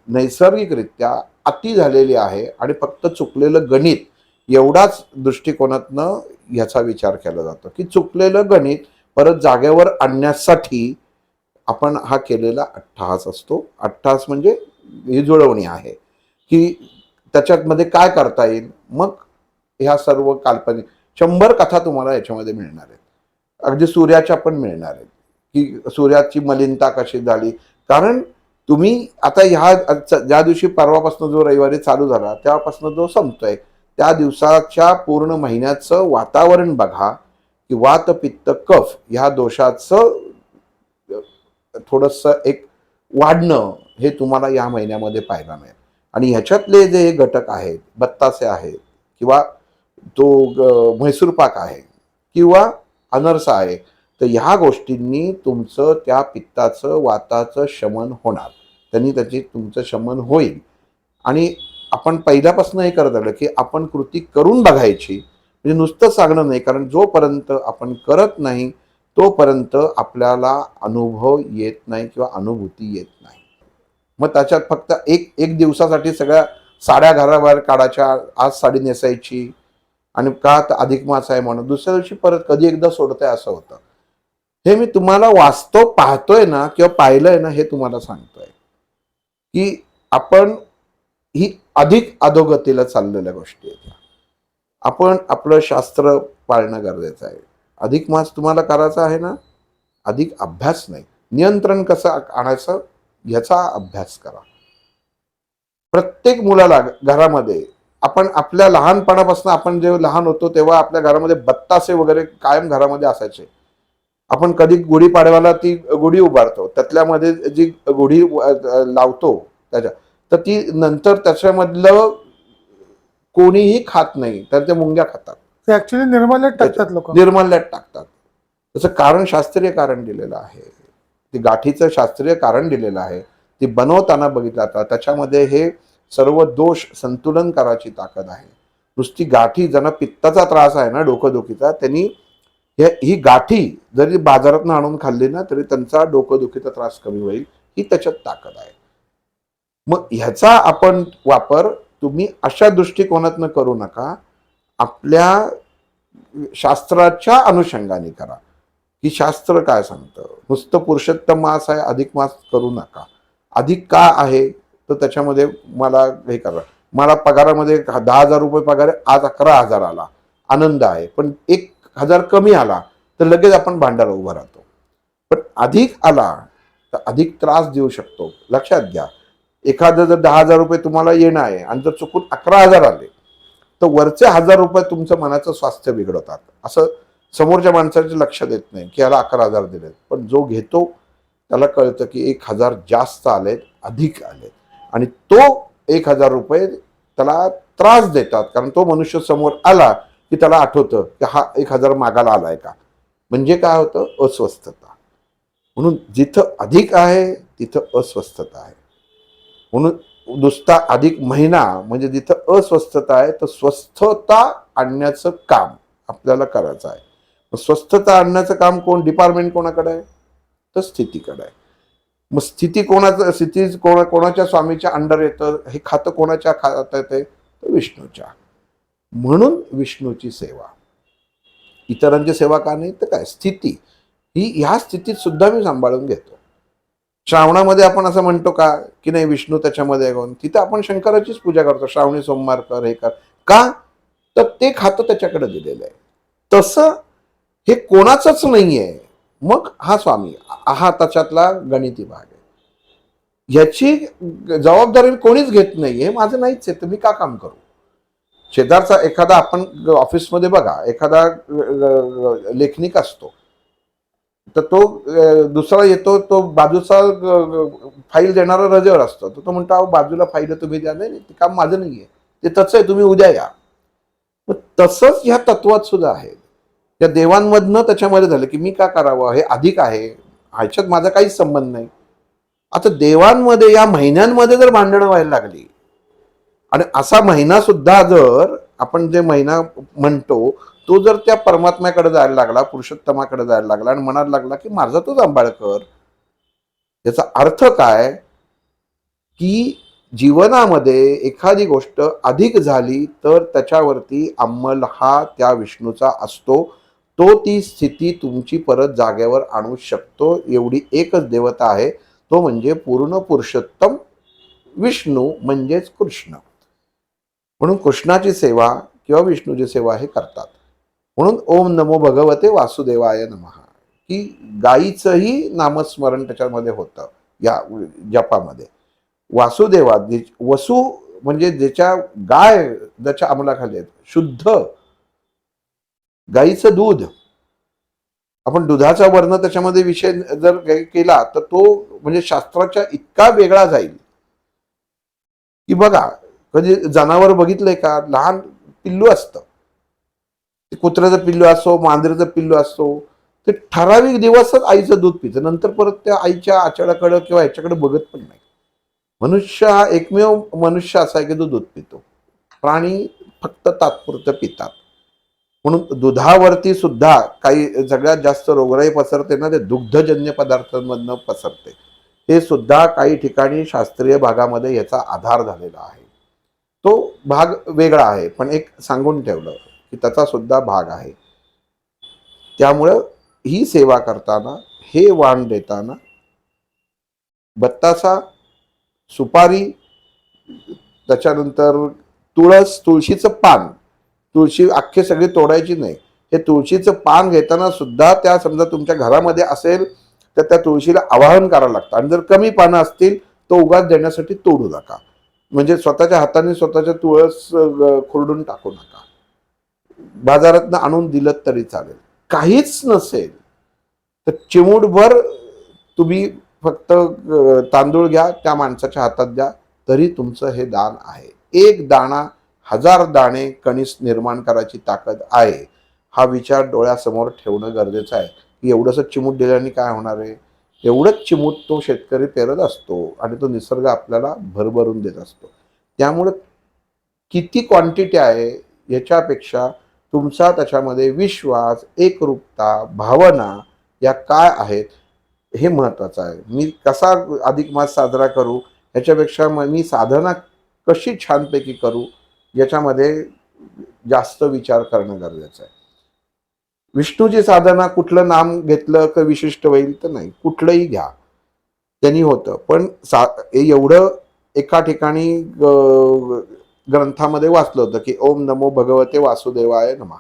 नैसर्गिकरित्या अति झालेली आहे आणि फक्त चुकलेलं गणित एवढाच दृष्टिकोनातनं ह्याचा विचार केला जातो की चुकलेलं गणित परत जागेवर आणण्यासाठी आपण हा केलेला अट्टहास असतो. अट्टहास म्हणजे ही जुळवणी आहे की त्याच्यामध्ये काय करता येईल. मग ह्या सर्व काल्पनिक 100 कथा तुम्हाला याच्यामध्ये मिळणार आहेत. अगदी सूर्याच्या पण मिळणार आहेत की सूर्याची मलिनता कशी झाली. कारण तुम्ही आता ह्या ज्या दिवशी परवापासून जो रविवारी चालू झाला तेव्हापासून जो संपतोय त्या दिवसाच्या पूर्ण महिन्याचं वातावरण बघा की वात पित्त कफ ह्या दोषाचं थोडंसं एक वाढणं हे तुम्हाला या महिन्यामध्ये पाहायला मिळेल. आणि ह्याच्यातले जे घटक आहेत, बत्तासे आहेत किंवा तो म्हैसूर पाक आहे किंवा अनरसा आहे, तर ह्या गोष्टींनी तुमचं त्या पित्ताचं वाताचं शमन होणार. त्यांनी तुमचं शमन होईल. आणि आपण पहिल्यापासून हे करत आलं की आपण कृती करून बघायची, म्हणजे नुसतं सांगणं नाही. कारण जोपर्यंत आपण करत नाही तोपर्यंत आपल्याला अनुभव येत नाही किंवा अनुभूती येत नाही. मग त्याच्यात फक्त एक दिवसासाठी सगळ्या साड्या घराबाहेर काढायच्या, आज साडी नेसायची आणि का तर अधिक मास आहे म्हणून दुसऱ्या दिवशी परत कधी एकदा सोडताय असं होतं. हे मी तुम्हाला वास्तव पाहतोय ना किंवा पाहिलंय ना हे तुम्हाला सांगतोय की आपण ही अधिक अधोगतीला चाललेल्या गोष्टी आहेत. आपण आपलं शास्त्र पाळणं गरजेचं आहे. अधिक मास तुम्हाला करायचा आहे ना, अधिक अभ्यास नाही, नियंत्रण कसं आणायचं याचा अभ्यास करा. प्रत्येक मुलाला घरामध्ये आपण आपल्या लहानपणापासून आपण जेव्हा लहान होतो तेव्हा आपल्या घरामध्ये बत्तासे वगैरे कायम घरामध्ये असायचे. आपण कधी गुढीपाडव्याला ती गुढी उभारतो, त्यातल्यामध्ये जी गुढी लावतो त्याच्या, तर ती नंतर त्याच्यामधलं कोणीही खात नाही, तर ते मुंग्या खातात. ते ऍक्च्युली निर्माल्यात टाकतात लोक, निर्माल्यात टाकतात. त्याचं कारण शास्त्रीय कारण दिलेलं आहे. ती गाठीचं शास्त्रीय कारण दिलेलं आहे. ती बनवताना बघितलं जातं त्याच्यामध्ये हे सर्व दोष संतुलन करायची ताकद आहे. नुसती गाठी, ज्यांना पित्ताचा त्रास आहे ना, डोकंदुखीचा, त्यांनी ही गाठी जरी बाजारातून आणून खाल्ली ना तरी त्यांचा डोकंदुखीचा त्रास कमी होईल, ही त्याच्यात ताकद आहे. मग ह्याचा आपण वापर तुम्ही अशा दृष्टिकोनातनं करू नका, आपल्या शास्त्राच्या अनुषंगाने करा की शास्त्र काय सांगतं. नुसतं पुरुषोत्तम मास आहे अधिक मास करू नका. अधिक का आहे तर त्याच्यामध्ये मला हे करा, मला पगारामध्ये 10,000 रुपये पगार आहे, आज 11,000 आला, आनंद आहे. पण 1,000 कमी आला तर लगेच आपण भांडायला उभं राहतो. पण अधिक आला तर अधिक त्रास देऊ शकतो. लक्षात घ्या, एखादं जर 10,000 रुपये तुम्हाला येणं आहे आणि जर चुकून 11,000 आले तर वरचे 1,000 रुपये तुमचं मनाचं स्वास्थ्य बिघडवतात. असं समोरच्या माणसाचे लक्ष देत नाही की याला 11,000 दिलेत, पण जो घेतो त्याला कळतं की 1,000 जास्त आलेत, अधिक आलेत, आणि तो 1,000 रुपये त्याला त्रास देतात. कारण तो मनुष्य समोर आला की त्याला आठवतं की हा 1,000 मागायला आलाय का. म्हणजे काय होतं, अस्वस्थता. म्हणून जिथं अधिक आहे तिथं अस्वस्थता आहे. म्हणून नुसता अधिक महिना म्हणजे जिथं अस्वस्थता आहे तर स्वस्थता आणण्याचं काम आपल्याला करायचं आहे. स्वस्थता आणण्याचं काम डिपार्टमेंट कोणाकडे आहे? तर स्थितीकडे आहे. मग स्थिती कोणाच्या स्वामीच्या अंडर येतं, हे खातं कोणाच्या खात्यात येते? तर विष्णूच्या. म्हणून विष्णूची सेवा. इतरांची सेवा का नाही? तर काय स्थिती ही ह्या स्थितीत सुद्धा मी सांभाळून घेतो. श्रावणामध्ये आपण असं म्हणतो का की नाही विष्णू त्याच्यामध्ये आहे, तिथं आपण शंकराचीच पूजा करतो. श्रावणी सोमवार कर, हे कर. का? तर ते खातं त्याच्याकडे दिलेलं आहे. तसं हे कोणाचंच नाहीये. मग हा स्वामी हा त्याच्यातला गणिती भाग आहे. याची जबाबदारी कोणीच घेत नाही. हे माझं नाहीच आहे, तर मी का काम करू? शेजारचा एखादा, आपण ऑफिसमध्ये बघा, एखादा लेखनिक असतो, तर तो दुसरा येतो, तो बाजूचा फाईल देणारा रजेवर असतो, तर तो म्हणतो अहो बाजूला फाईल तुम्ही द्या. नाही, ते काम माझं नाहीये, ते तसं आहे, तुम्ही उद्या या. मग तसंच ह्या तत्वात सुद्धा आहे. त्या देवांमधनं त्याच्यामध्ये झालं की मी का करावं, हे अधिक आहे, ह्याच्यात माझा काहीच संबंध नाही. आता देवांमध्ये या महिन्यांमध्ये जर भांडणं व्हायला लागली, आणि असा महिना सुद्धा जर आपण जे महिना म्हणतो तो जर त्या परमात्म्याकडे जायला लागला, पुरुषोत्तमाकडे जायला लागला आणि म्हणायला लागला की माझा तो सांभाळ कर, याचा अर्थ काय? की जीवनामध्ये एखादी गोष्ट अधिक झाली तर त्याच्यावरती अंमल हा त्या विष्णूचा असतो. तो ती स्थिती तुमची परत जागेवर आणू शकतो. एवढी एकच देवता आहे, तो म्हणजे पूर्ण पुरुषोत्तम विष्णू, म्हणजेच कृष्ण. म्हणून कृष्णाची सेवा किंवा विष्णूची सेवा हे करतात. म्हणून ओम नमो भगवते वासुदेवाय नमः, की गाईचंही नामस्मरण त्याच्यामध्ये होतं या जपामध्ये. वासुदेवा, वसु म्हणजे ज्याच्या गाय ज्याच्या अंमलाखाली आहेत, शुद्ध गाईचं दूध. आपण दुधाचा वर्ण त्याच्यामध्ये विषय जर केला तर तो म्हणजे शास्त्राच्या इतका वेगळा जाईल की बघा, कधी जनावर बघितलंय का? लहान पिल्लू असतं, ते कुत्र्याचं पिल्लू असो, मांजरीचं पिल्लू असो, ते ठराविक दिवसच आईचं दूध पितं, नंतर परत त्या आईच्या आचळाकडे किंवा ह्याच्याकडे बघत पण नाही. मनुष्य हा एकमेव मनुष्य असा आहे की तो दूध पितो. प्राणी फक्त तात्पुरतं पितात. म्हणून दुधावरती सुद्धा काही सगळ्यात जास्त रोगराई पसरते ना, ते दुग्धजन्य पदार्थांमधनं पसरते. हे सुद्धा काही ठिकाणी शास्त्रीय भागामध्ये याचा आधार झालेला आहे. तो भाग वेगळा आहे, पण एक सांगून ठेवलं की त्याचा सुद्धा भाग आहे. त्यामुळं ही सेवा करताना, हे वाण देताना बत्तासा, सुपारी, त्याच्यानंतर तुळस, तुळशीचं पान, तुळशी अख्खे सगळी तोडायची नाही. हे तुळशीचं पान घेताना सुद्धा त्या समजा तुमच्या घरामध्ये असेल तर त्या तुळशीला आवाहन करावं लागतं. आणि जर कमी पानं असतील तर उगाच देण्यासाठी तोडू नका. म्हणजे स्वतःच्या हाताने स्वतःच्या तुळस खुरडून टाकू नका. बाजारातनं आणून दिलं तरी चालेल. काहीच नसेल तर चिमूटभर तुम्ही फक्त तांदूळ घ्या, त्या माणसाच्या हातात द्या, तरी तुमचं हे दान आहे. एक दाणा 1000 दाणे कणीस निर्माण करायची ताकद आहे. हा विचार डोळ्यासमोर ठेवणं गरजेचं आहे. की एवढंसं चिमूट दिल्याने काय होणार आहे? एवढंच चिमूट तो शेतकरी पेरत असतो आणि तो निसर्ग आपल्याला भरभरून देत असतो. त्यामुळे किती क्वांटिटी आहे याच्यापेक्षा तुमचा त्याच्यामध्ये विश्वास, एकरूपता, भावना या काय आहेत हे महत्वाचं आहे. मी कसा अधिक मास साजरा करू याच्यापेक्षा मी साधना कशी छानपैकी करू याच्यामध्ये जास्त विचार करणं गरजेचं आहे. विष्णूची साधना कुठलं नाम घेतलं का विशिष्ट होईल तर नाही, कुठलंही घ्या त्यांनी होतं. पण एवढं एका ठिकाणी ग्रंथामध्ये वाचलं होतं की ओम नमो भगवते वासुदेवाय नमः.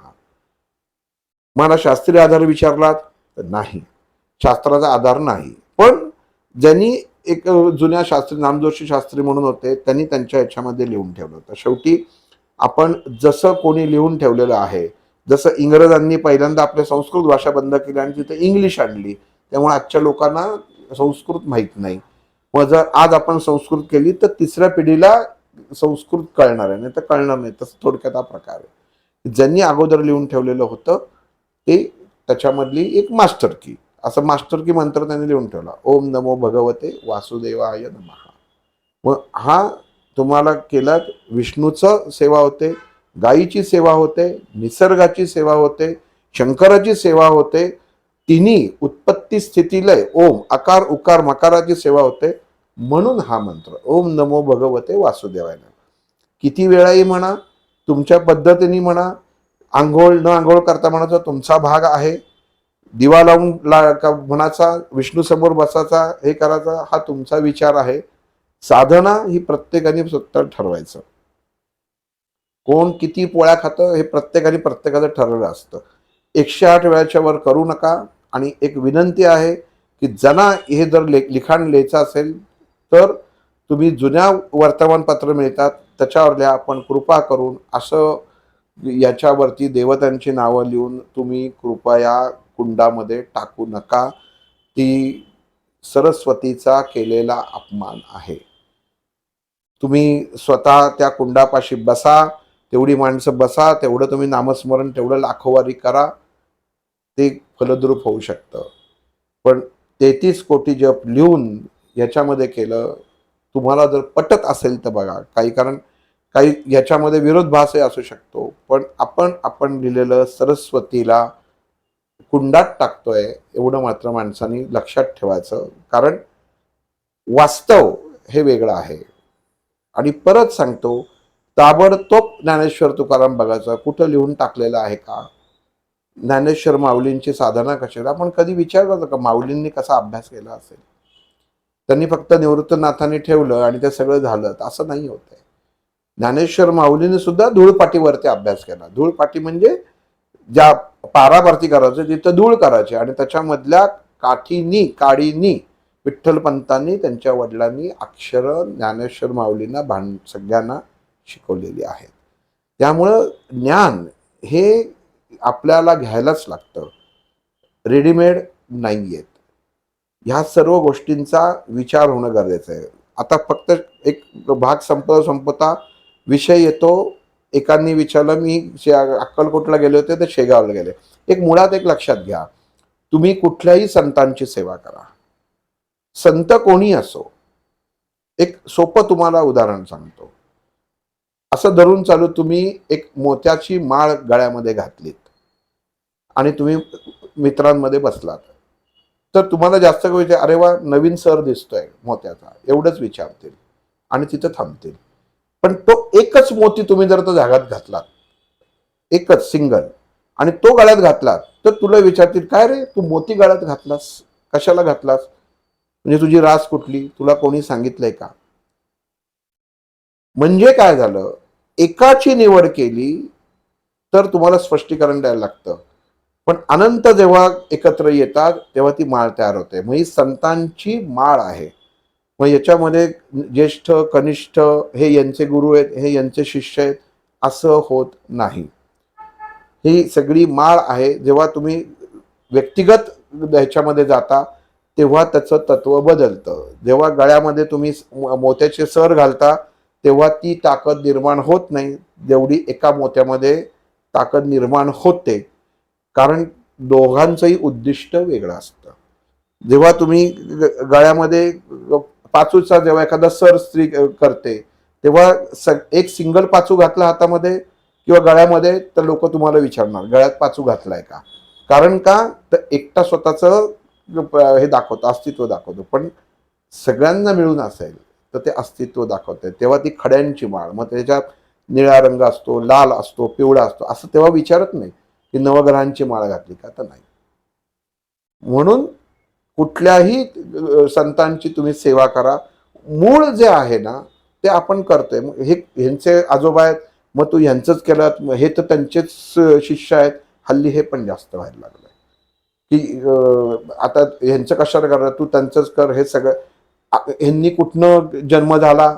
मला शास्त्रीय आधार विचारलात तर नाही, शास्त्राचा आधार नाही. पण ज्यांनी एक जुन्या शास्त्री, नामजोशी शास्त्री म्हणून होते, त्यांनी त्यांच्या ह्याच्यामध्ये लिहून ठेवलं होतं. शेवटी आपण जसं कोणी लिहून ठेवलेलं आहे, जसं इंग्रजांनी पहिल्यांदा आपली संस्कृत भाषा बंद केली आणि तिथे इंग्लिश आणली, त्यामुळे आजच्या लोकांना संस्कृत माहीत नाही. मग जर आज आपण संस्कृत केली तर तिसऱ्या पिढीला संस्कृत कळणार आहे, नाही तर कळणार नाही. तसं थोडक्यात हा प्रकार आहे. ज्यांनी अगोदर लिहून ठेवलेलं होतं ते त्याच्यामधली एक मास्टर की असं मास्टर की मंत्र त्यांनी लिहून ठेवला, ओम नमो भगवते वासुदेवाय नमः. मग हा तुम्हाला केला, विष्णूचं सेवा होते, गायीची सेवा होते, निसर्गाची सेवा होते, शंकराची सेवा होते, तिन्ही उत्पत्ती स्थिती लय ओम आकार उकार मकाराची सेवा होते. म्हणून हा मंत्र ओम नमो भगवते वासुदेवाय. किती वेळाही म्हणा, तुमच्या पद्धतीने म्हणा, आंघोळ न आंघोळ करता म्हणायचा तुमचा भाग आहे, दिवा लावून म्हणाचा, विष्णू समोर बसायचा, हे करायचा, हा तुमचा विचार आहे. साधना ही प्रत्येकाने स्वतः ठरवायचं. कोण किती पोळ्या खातं हे प्रत्येकाने प्रत्येकाचं ठरवलं असतं. 108 वेळाच्या वर करू नका. आणि एक विनंती आहे की ज्यांना हे जर लिखाण लिहायचं असेल तर तुम्ही जुन्या वर्तमानपत्र मिळतात त्याच्यावरल्या आपण कृपा करून असं याच्यावरती देवतांची नावं लिहून तुम्ही कृपया कुंडामध्ये टाकू नका. ती सरस्वतीचा केलेला अपमान आहे. तुम्ही स्वतः त्या कुंडापाशी बसा, तेवढी माणसं बसा, तेवढं तुम्ही नामस्मरण तेवढं लाखोवारी करा, ते फलद्रूप होऊ शकतं. पण 33 कोटी जप लिहून याच्यामध्ये केलं, तुम्हाला जर पटत असेल तर बघा. काही याच्यामध्ये विरोधाभासही असू शकतो, पण आपण लिहिलेलं सरस्वतीला कुंडात टाकतोय एवढं मात्र माणसांनी लक्षात ठेवायचं. कारण वास्तव हे वेगळं आहे. आणि परत सांगतो, ताबडतोब ज्ञानेश्वर तुकाराम बघायचं कुठं लिहून टाकलेलं आहे का. ज्ञानेश्वर माऊलींची साधना कशी, आपण कधी विचारलं का माऊलींनी कसा अभ्यास केला असेल. त्यांनी फक्त निवृत्तनाथांनी ठेवलं आणि ते सगळं झालं असं नाही होत आहे. ज्ञानेश्वर माऊलींनी सुद्धा धूळपाटीवरती अभ्यास केला. धूळपाटी म्हणजे ज्या पारावरती करायचं तिथं धूळ करायचे आणि त्याच्यामधल्या काडीनी विठ्ठलपंतांनी त्यांच्या वडिलांनी अक्षर ज्ञानेश्वर माऊलींना सगळ्यांना शिकवलेली आहेत. त्यामुळं ज्ञान हे आपल्याला घ्यायलाच लागतं, रेडीमेड नाही येत. ह्या सर्व गोष्टींचा विचार होणं गरजेचं आहे. आता फक्त एक भाग संपता विषय येतो. एकांनी विचारलं, मी अक्कलकोटला गेले होते तर शेगावला गेले. मुळात एक लक्षात घ्या, तुम्ही कुठल्याही संतांची सेवा करा, संत कोणी असो. एक सोपं तुम्हाला उदाहरण सांगतो. असं धरून चालू, तुम्ही एक मोत्याची माळ गळ्यामध्ये घातलीत आणि तुम्ही मित्रांमध्ये बसलात, तर तुम्हाला जास्त विचार, अरे वा नवीन सर दिसतोय मोत्याचा, एवढंच विचारतील आणि तिथं थांबतील. पण तो एकच मोती तुम्ही जर तो जागात घातलात, एकच सिंगल, आणि तो गळ्यात घातलात, तर तुला विचारतील, काय रे तू मोती गळ्यात घातलास, कशाला घातलास, म्हणजे तुझी रास कुठली, तुला कोणी सांगितलंय का. म्हणजे काय झालं, एकाची निवड केली तर तुम्हाला स्पष्टीकरण द्यायला लागतं. पण अनंत जेव्हा एकत्र येतात तेव्हा ती माळ तयार होते. मग ही संतांची माळ आहे. मग याच्यामध्ये ज्येष्ठ कनिष्ठ हे यांचे गुरु आहेत, हे यांचे शिष्य आहेत असं होत नाही. ही सगळी माळ आहे. जेव्हा तुम्ही व्यक्तिगत ह्याच्यामध्ये जाता तेव्हा त्याचं तत्व बदलतं. जेव्हा गळ्यामध्ये तुम्ही मोत्याचे सर घालता तेव्हा ती ताकद निर्माण होत नाही जेवढी एका मोत्यामध्ये ताकद निर्माण होते. कारण दोघांचंही उद्दिष्ट वेगळं असतं. जेव्हा तुम्ही गळ्यामध्ये पाचूचा जेव्हा एखादा सर स्त्री करते तेव्हा एक सिंगल पाचू घातला हातामध्ये किंवा गळ्यामध्ये तर लोक तुम्हाला विचारणार गळ्यात पाचू घातलाय का. कारण का तर एकटा स्वतःचं हे दाखवतो, अस्तित्व दाखवतो. पण सगळ्यांना मिळून असेल तर ते अस्तित्व दाखवते. तेव्हा ती खड्यांची माळ, मग त्याच्यात निळा रंग असतो, लाल असतो, पिवळा असतो, असं तेव्हा विचारत नाही की नवग्रहांची माळ घातली का, तर नाही. म्हणून कुठल्याही संतांची तुम्ही सेवा करा. मूळ जे आहे ना ते आपण करतोय. हे ह्यांचे आजोबा आहेत मग तू ह्यांचंच केलं, हे तर त्यांचेच शिष्य आहेत. हल्ली हे पण जास्त व्हायला लागलं की आता ह्यांचं कशाला कर, तू त्यांचंच कर. हे सगळं ह्यांनी कुठनं जन्म झाला,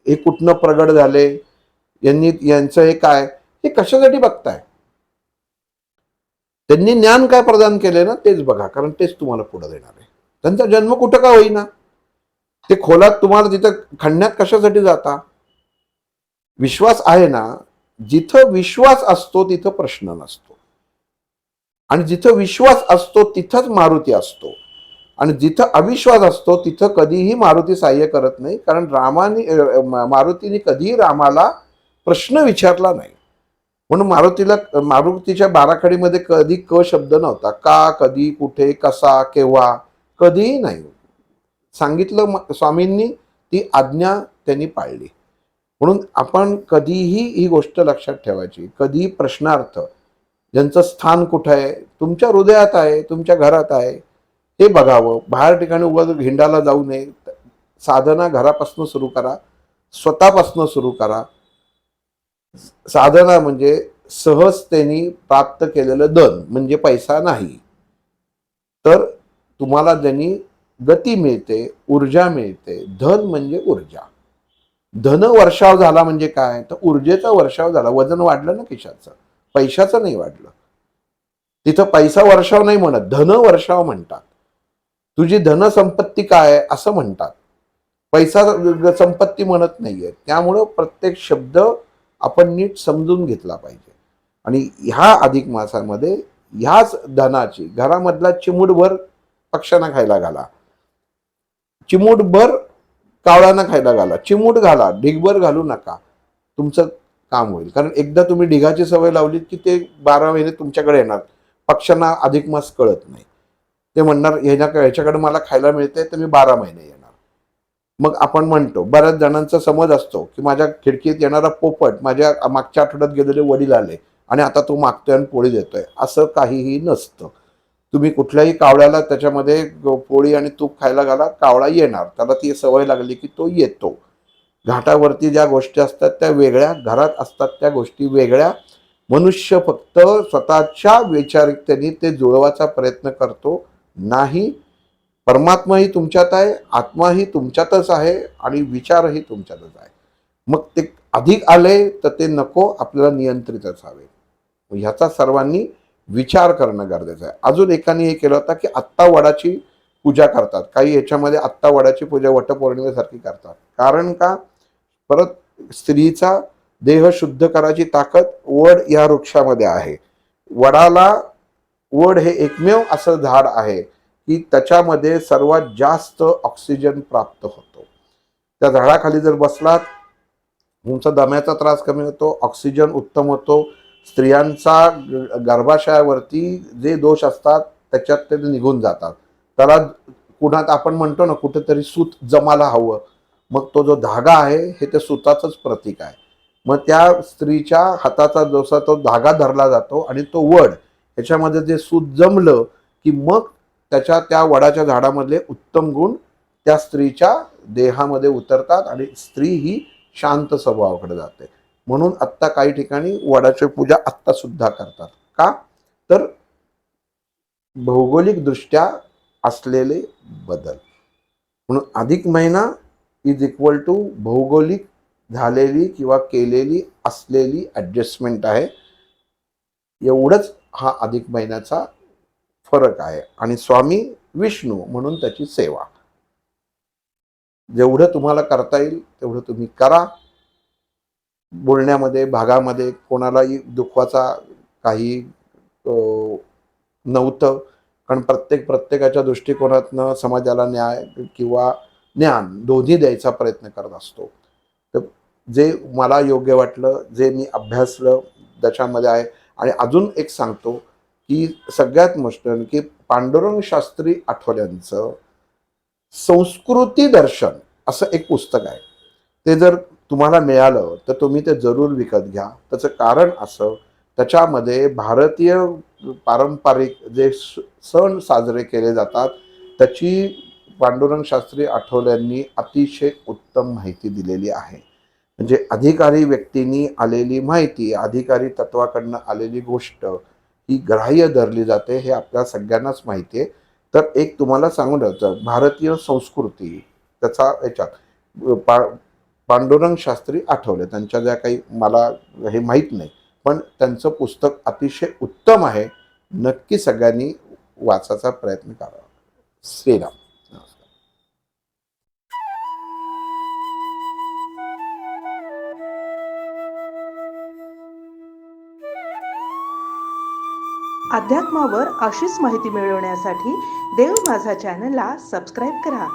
हे कुठनं प्रगट झाले, यांचं हे काय, हे कशासाठी बघताय. त्यांनी ज्ञान काय प्रदान केले ना तेच बघा, कारण तेच तुम्हाला पुढे देणार आहे. त्यांचा जन्म कुठं का होईना, ते खोलात तुम्हाला तिथं खणण्यात कशासाठी जाता. विश्वास आहे ना, जिथं विश्वास असतो तिथं प्रश्न नसतो. आणि जिथं विश्वास असतो तिथंच मारुती असतो, आणि जिथं अविश्वास असतो तिथं कधीही मारुती सहाय्य करत नाही. कारण मारुतीने कधीही रामाला प्रश्न विचारला नाही. म्हणून मारुतीच्या बाराखडीमध्ये कधी क शब्द नव्हता. का, कधी, कुठे, कसा, केव्हा, कधीही नाही सांगितलं. स्वामींनी ती आज्ञा त्यांनी पाळली. म्हणून आपण कधीही ही गोष्ट लक्षात ठेवायची. कधी प्रश्नार्थ ज्यांचं स्थान कुठं आहे, तुमच्या हृदयात आहे, तुमच्या घरात आहे, हे बघावं. बाहेर ठिकाणी उगाच हिंडाला जाऊ नये. साधना घरापासून सुरू करा, स्वतःपासून सुरू करा. साधना म्हणजे सहजतेने प्राप्त केलेलं धन म्हणजे पैसा नाही, तर तुम्हाला ज्यांनी गती मिळते, ऊर्जा मिळते. धन म्हणजे ऊर्जा. धन वर्षाव झाला म्हणजे काय, तर ऊर्जेचा वर्षाव झाला. वजन वाढलं ना खिशाचं, पैशाचं नाही वाढलं. तिथं पैसा वर्षाव नाही म्हणत, धन वर्षाव म्हणतात. तुझी धनसंपत्ती काय आहे असं म्हणतात, पैसा संपत्ती म्हणत नाहीये. त्यामुळं प्रत्येक शब्द आपण नीट समजून घेतला पाहिजे. आणि ह्या अधिक मासामध्ये ह्याच धनाची घरामधला चिमूटभर पक्ष्यांना खायला घाला, चिमूटभर कावळ्यांना खायला घाला, चिमूट घाला, ढिगभर घालू नका. तुमचं काम होईल. कारण एकदा तुम्ही ढिगाची सवय लावली की ते 12 महिने तुमच्याकडे येणार. पक्ष्यांना अधिक मास कळत नाही. ते म्हणणार ह्याच्याकडे मला खायला मिळते तर मी 12 महिने येणार. मग आपण म्हणतो, बऱ्याच जणांचा समज असतो की माझ्या खिडकीत येणारा पोपट माझ्या मागच्या आठवड्यात गेलेले वडील आले आणि आता तो मागतोय आणि पोळी देतोय. असं काहीही नसतं. तुम्ही कुठल्याही कावळ्याला त्याच्यामध्ये पोळी आणि तूप खायला घाला, कावळा येणार. त्याला ती सवय लागली की तो येतो. घाटावरती ज्या गोष्टी असतात त्या वेगळ्या, घरात असतात त्या गोष्टी वेगळ्या. मनुष्य फक्त स्वतःच्या वैचारिकतेने ते जुळवायचा प्रयत्न करतो. नाही, परमात्माही तुमच्यात आहे, आत्माही तुमच्यातच आहे आणि विचारही तुमच्यातच आहे. मग ते अधिक आले तर ते नको, आपल्याला नियंत्रितच हवे. ह्याचा सर्वांनी विचार करणं गरजेचं आहे. अजून एकाने हे केलं होतं की आत्ता वडाची पूजा करतात. काही याच्यामध्ये आत्ता वडाची पूजा वटपौर्णिमेसारखी करतात. कारण का, परत स्त्रीचा देह शुद्ध करायची ताकद वड या वृक्षामध्ये आहे. वड हे एकमेव असं झाड आहे की त्याच्यामध्ये सर्वात जास्त ऑक्सिजन प्राप्त होतो. त्या झाडाखाली जर बसलात, तुमचा दम्याचा त्रास कमी होतो, ऑक्सिजन उत्तम होतो. स्त्रियांचा गर्भाशयावरती जे दोष असतात त्याच्यात ते निघून जातात. त्याला कुणात आपण म्हणतो ना, कुठेतरी सूत जमायला हवं. मग तो जो धागा आहे हे त्या सुताचंच प्रतीक आहे. मग त्या स्त्रीच्या हाताचा जसा तो धागा धरला जातो आणि तो वड, ह्याच्यामध्ये जे सूत जमलं की मग त्या वडाच्या झाडामधले उत्तम गुण त्या स्त्रीच्या देहामध्ये उतरतात आणि स्त्री ही शांत स्वभावाकडे जाते. म्हणून आत्ता काही ठिकाणी वडाची पूजा आत्ता सुद्धा करतात. का, तर भौगोलिक दृष्ट्या असलेले बदल. म्हणून अधिक महिना इज इक्वल टू भौगोलिक झालेली किंवा केलेली असलेली ॲडजस्टमेंट आहे. एवढंच हा अधिक महिन्याचा फरक आहे. आणि स्वामी विष्णू म्हणून त्याची सेवा. जेवढं तुम्हाला करता येईल तेवढं तुम्ही करा. बोलण्यामध्ये, भागामध्ये कोणालाही दुखवाचा काही नव्हतं. कारण प्रत्येकाच्या दृष्टिकोनातनं समाजाला न्याय किंवा ज्ञान दोन्ही द्यायचा प्रयत्न करत असतो. तर जे मला योग्य वाटलं, जे मी अभ्यासलं त्याच्यामध्ये आहे. आणि अजून एक सांगतो की सगळ्यात मोठं की पांडुरंग शास्त्री आठवल्यांचं संस्कृती दर्शन असं एक पुस्तक आहे. ते जर तुम्हाला मिळालं तर तुम्ही ते जरूर विकत घ्या. त्याचं कारण असं, त्याच्यामध्ये भारतीय पारंपरिक जे सण साजरे केले जातात त्याची पांडुरंग शास्त्री आठवल्यांनी अतिशय उत्तम माहिती दिलेली आहे. म्हणजे अधिकारी व्यक्तींनी आलेली माहिती, अधिकारी तत्वाकडनं आलेली गोष्ट ही ग्राह्य धरली जाते, हे आपल्या सगळ्यांनाच माहिती आहे. तर एक तुम्हाला सांगून द्यायचं, भारतीय संस्कृती त्याचा याच्यात पांडुरंग शास्त्री आठवले, त्यांच्या ज्या काही मला हे माहीत नाही, पण त्यांचं पुस्तक अतिशय उत्तम आहे. नक्की सगळ्यांनी वाचायचा प्रयत्न करावा. श्रीराम. अध्यात्मावर अशीच माहिती मिळवण्यासाठी देव माझा चॅनलला सबस्क्राईब करा